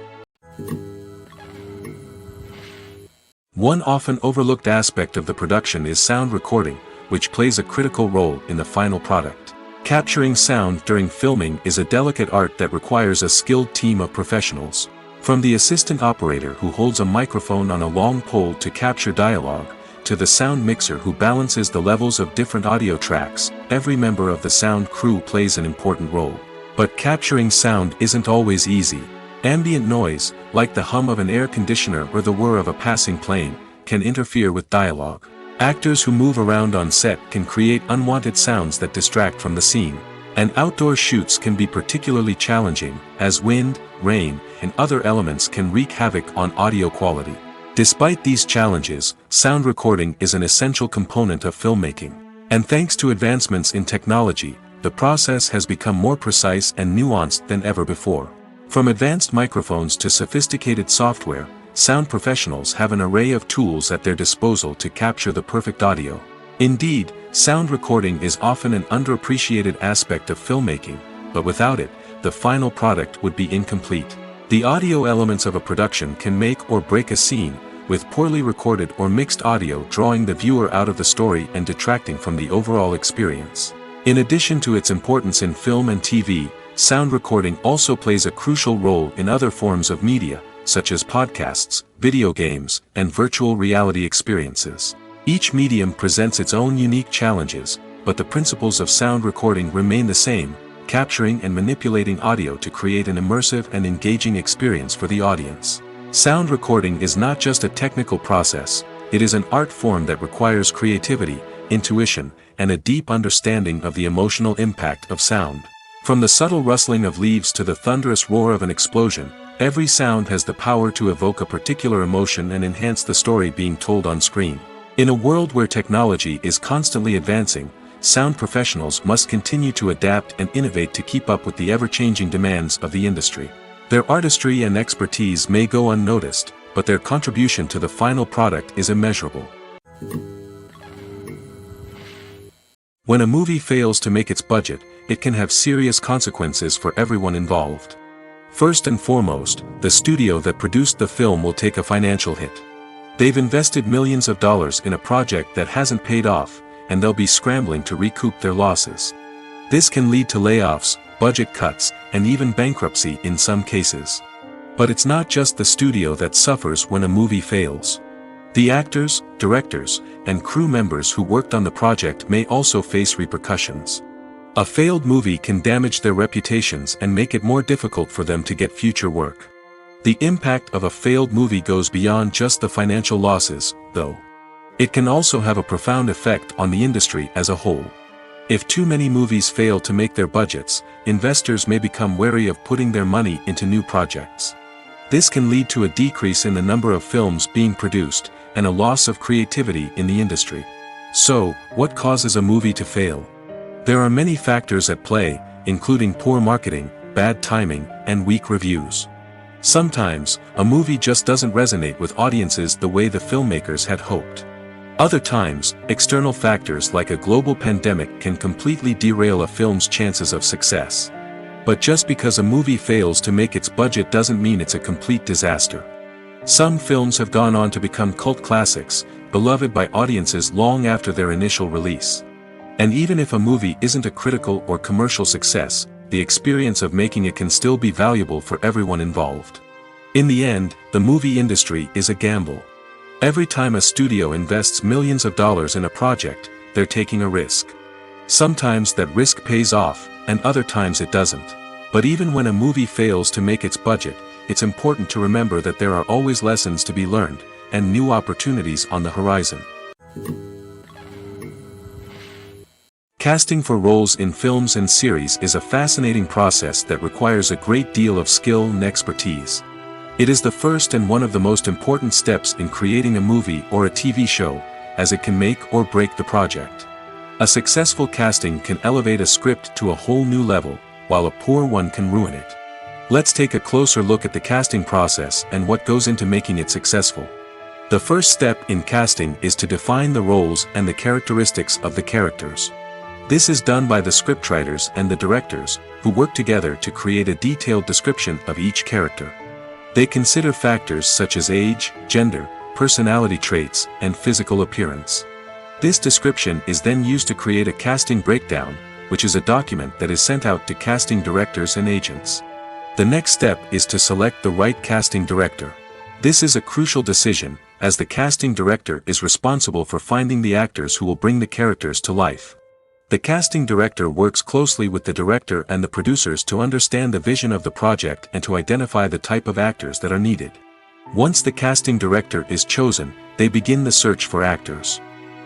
One often overlooked aspect of the production is sound recording, which plays a critical role in the final product. Capturing sound during filming is a delicate art that requires a skilled team of professionals. From the assistant operator who holds a microphone on a long pole to capture dialogue, to the sound mixer who balances the levels of different audio tracks, every member of the sound crew plays an important role. But capturing sound isn't always easy. Ambient noise, like the hum of an air conditioner or the whir of a passing plane, can interfere with dialogue. Actors who move around on set can create unwanted sounds that distract from the scene. And outdoor shoots can be particularly challenging, as wind, rain, and other elements can wreak havoc on audio quality. Despite these challenges, sound recording is an essential component of filmmaking. And thanks to advancements in technology, the process has become more precise and nuanced than ever before. From advanced microphones to sophisticated software, sound professionals have an array of tools at their disposal to capture the perfect audio. Indeed, sound recording is often an underappreciated aspect of filmmaking, but without it, the final product would be incomplete. The audio elements of a production can make or break a scene, with poorly recorded or mixed audio drawing the viewer out of the story and detracting from the overall experience. In addition to its importance in film and TV, sound recording also plays a crucial role in other forms of media, such as podcasts, video games, and virtual reality experiences. Each medium presents its own unique challenges, but the principles of sound recording remain the same: capturing and manipulating audio to create an immersive and engaging experience for the audience. Sound recording is not just a technical process, it is an art form that requires creativity, intuition, and a deep understanding of the emotional impact of sound. From the subtle rustling of leaves to the thunderous roar of an explosion, every sound has the power to evoke a particular emotion and enhance the story being told on screen. In a world where technology is constantly advancing, sound professionals must continue to adapt and innovate to keep up with the ever-changing demands of the industry. Their artistry and expertise may go unnoticed, but their contribution to the final product is immeasurable. When a movie fails to make its budget, it can have serious consequences for everyone involved. First and foremost, the studio that produced the film will take a financial hit. They've invested millions of dollars in a project that hasn't paid off, and they'll be scrambling to recoup their losses. This can lead to layoffs, budget cuts, and even bankruptcy in some cases. But it's not just the studio that suffers when a movie fails. The actors, directors, and crew members who worked on the project may also face repercussions. A failed movie can damage their reputations and make it more difficult for them to get future work. The impact of a failed movie goes beyond just the financial losses, though. It can also have a profound effect on the industry as a whole. If too many movies fail to make their budgets, investors may become wary of putting their money into new projects. This can lead to a decrease in the number of films being produced, and a loss of creativity in the industry. So, what causes a movie to fail? There are many factors at play, including poor marketing, bad timing, and weak reviews. Sometimes, a movie just doesn't resonate with audiences the way the filmmakers had hoped. Other times, external factors like a global pandemic can completely derail a film's chances of success. But just because a movie fails to make its budget doesn't mean it's a complete disaster. Some films have gone on to become cult classics, beloved by audiences long after their initial release. And even if a movie isn't a critical or commercial success, the experience of making it can still be valuable for everyone involved. In the end, the movie industry is a gamble. Every time a studio invests millions of dollars in a project, they're taking a risk. Sometimes that risk pays off, and other times it doesn't. But even when a movie fails to make its budget, it's important to remember that there are always lessons to be learned, and new opportunities on the horizon. Casting for roles in films and series is a fascinating process that requires a great deal of skill and expertise. It is the first and one of the most important steps in creating a movie or a TV show, as it can make or break the project. A successful casting can elevate a script to a whole new level, while a poor one can ruin it. Let's take a closer look at the casting process and what goes into making it successful. The first step in casting is to define the roles and the characteristics of the characters. This is done by the scriptwriters and the directors, who work together to create a detailed description of each character. They consider factors such as age, gender, personality traits, and physical appearance. This description is then used to create a casting breakdown, which is a document that is sent out to casting directors and agents. The next step is to select the right casting director. This is a crucial decision, as the casting director is responsible for finding the actors who will bring the characters to life. The casting director works closely with the director and the producers to understand the vision of the project and to identify the type of actors that are needed. Once the casting director is chosen, they begin the search for actors.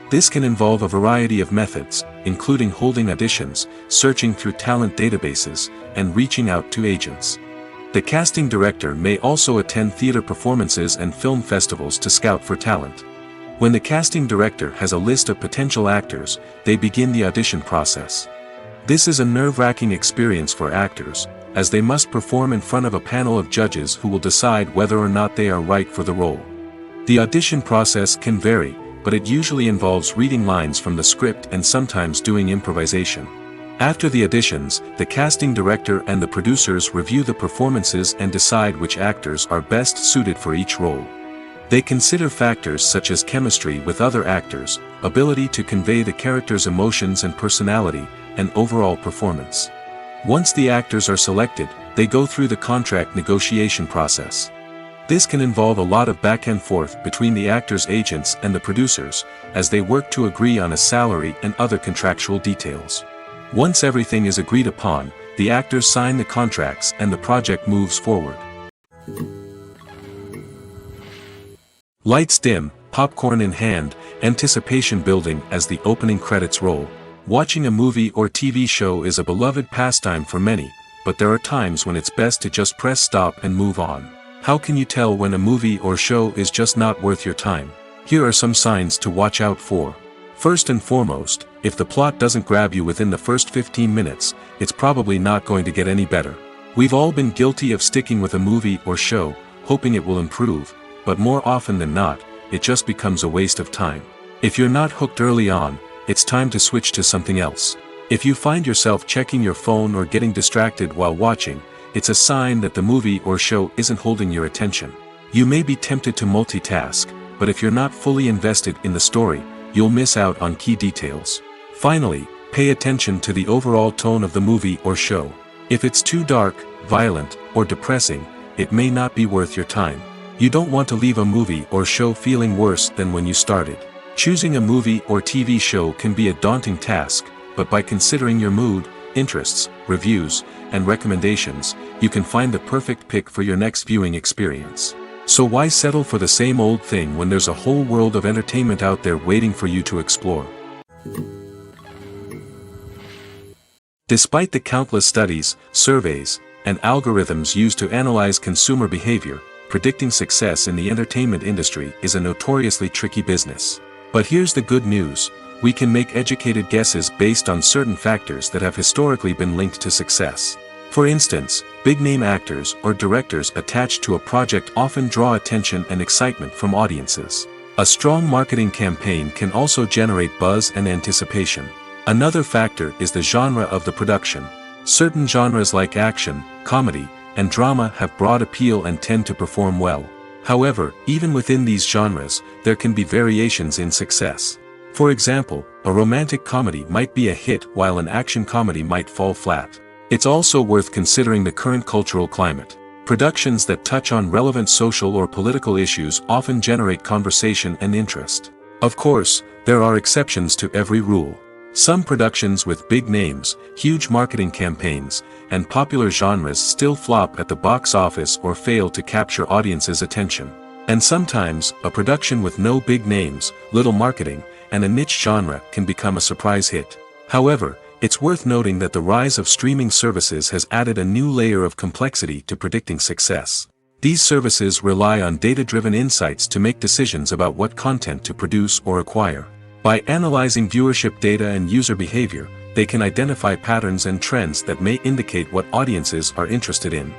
This can involve a variety of methods, including holding auditions, searching through talent databases, and reaching out to agents. The casting director may also attend theater performances and film festivals to scout for talent. When the casting director has a list of potential actors, they begin the audition process. This is a nerve-wracking experience for actors, as they must perform in front of a panel of judges who will decide whether or not they are right for the role. The audition process can vary, but it usually involves reading lines from the script and sometimes doing improvisation. After the auditions, the casting director and the producers review the performances and decide which actors are best suited for each role. They consider factors such as chemistry with other actors, ability to convey the character's emotions and personality, and overall performance. Once the actors are selected, they go through the contract negotiation process. This can involve a lot of back and forth between the actors' agents and the producers, as they work to agree on a salary and other contractual details. Once everything is agreed upon, the actors sign the contracts and the project moves forward. Lights dim, popcorn in hand, anticipation building as the opening credits roll. Watching a movie or TV show is a beloved pastime for many, but there are times when it's best to just press stop and move on. How can you tell when a movie or show is just not worth your time? Here are some signs to watch out for. First and foremost, if the plot doesn't grab you within the first 15 minutes, it's probably not going to get any better. We've all been guilty of sticking with a movie or show, hoping it will improve, but more often than not, it just becomes a waste of time. If you're not hooked early on, it's time to switch to something else. If you find yourself checking your phone or getting distracted while watching, it's a sign that the movie or show isn't holding your attention. You may be tempted to multitask, but if you're not fully invested in the story, you'll miss out on key details. Finally, pay attention to the overall tone of the movie or show. If it's too dark, violent, or depressing, it may not be worth your time. You don't want to leave a movie or show feeling worse than when you started. Choosing a movie or TV show can be a daunting task, but by considering your mood, interests, reviews, and recommendations, you can find the perfect pick for your next viewing experience. So why settle for the same old thing when there's a whole world of entertainment out there waiting for you to explore? Despite the countless studies, surveys, and algorithms used to analyze consumer behavior, predicting success in the entertainment industry is a notoriously tricky business. But here's the good news: we can make educated guesses based on certain factors that have historically been linked to success. For instance, big-name actors or directors attached to a project often draw attention and excitement from audiences. A strong marketing campaign can also generate buzz and anticipation. Another factor is the genre of the production. Certain genres like action, comedy, and drama have broad appeal and tend to perform well. However, even within these genres, there can be variations in success. For example, a romantic comedy might be a hit while an action comedy might fall flat. It's also worth considering the current cultural climate. Productions that touch on relevant social or political issues often generate conversation and interest. Of course, there are exceptions to every rule. Some productions with big names, huge marketing campaigns, and popular genres still flop at the box office or fail to capture audiences' attention. And sometimes, a production with no big names, little marketing, and a niche genre can become a surprise hit. However, it's worth noting that the rise of streaming services has added a new layer of complexity to predicting success. These services rely on data-driven insights to make decisions about what content to produce or acquire. By analyzing viewership data and user behavior, they can identify patterns and trends that may indicate what audiences are interested in.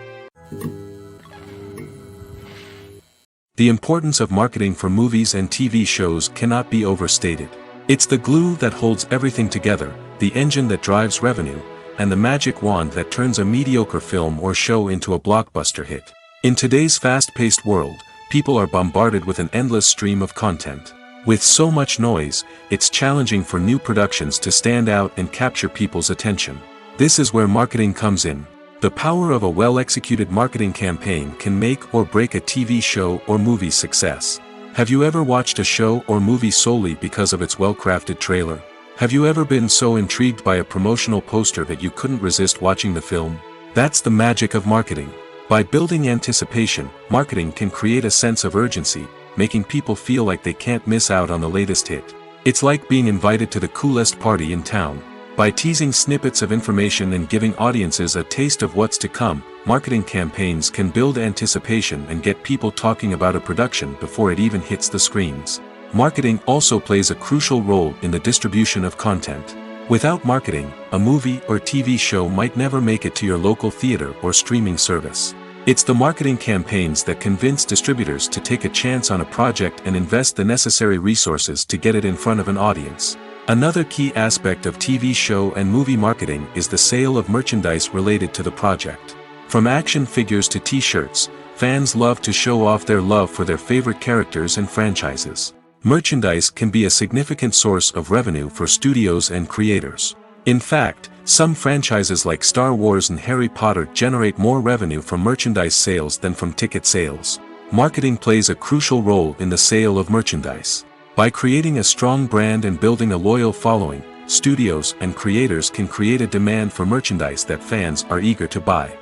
The importance of marketing for movies and TV shows cannot be overstated. It's the glue that holds everything together, the engine that drives revenue, and the magic wand that turns a mediocre film or show into a blockbuster hit. In today's fast-paced world, people are bombarded with an endless stream of content. With so much noise, it's challenging for new productions to stand out and capture people's attention. This is where marketing comes in. The power of a well-executed marketing campaign can make or break a TV show or movie's success. Have you ever watched a show or movie solely because of its well-crafted trailer? Have you ever been so intrigued by a promotional poster that you couldn't resist watching the film? That's the magic of marketing. By building anticipation, marketing can create a sense of urgency, making people feel like they can't miss out on the latest hit. It's like being invited to the coolest party in town. By teasing snippets of information and giving audiences a taste of what's to come, marketing campaigns can build anticipation and get people talking about a production before it even hits the screens. Marketing also plays a crucial role in the distribution of content. Without marketing, a movie or TV show might never make it to your local theater or streaming service. It's the marketing campaigns that convince distributors to take a chance on a project and invest the necessary resources to get it in front of an audience. Another key aspect of TV show and movie marketing is the sale of merchandise related to the project. From action figures to t-shirts, fans love to show off their love for their favorite characters and franchises. Merchandise can be a significant source of revenue for studios and creators. In fact, some franchises like Star Wars and Harry Potter generate more revenue from merchandise sales than from ticket sales. Marketing plays a crucial role in the sale of merchandise. By creating a strong brand and building a loyal following, studios and creators can create a demand for merchandise that fans are eager to buy.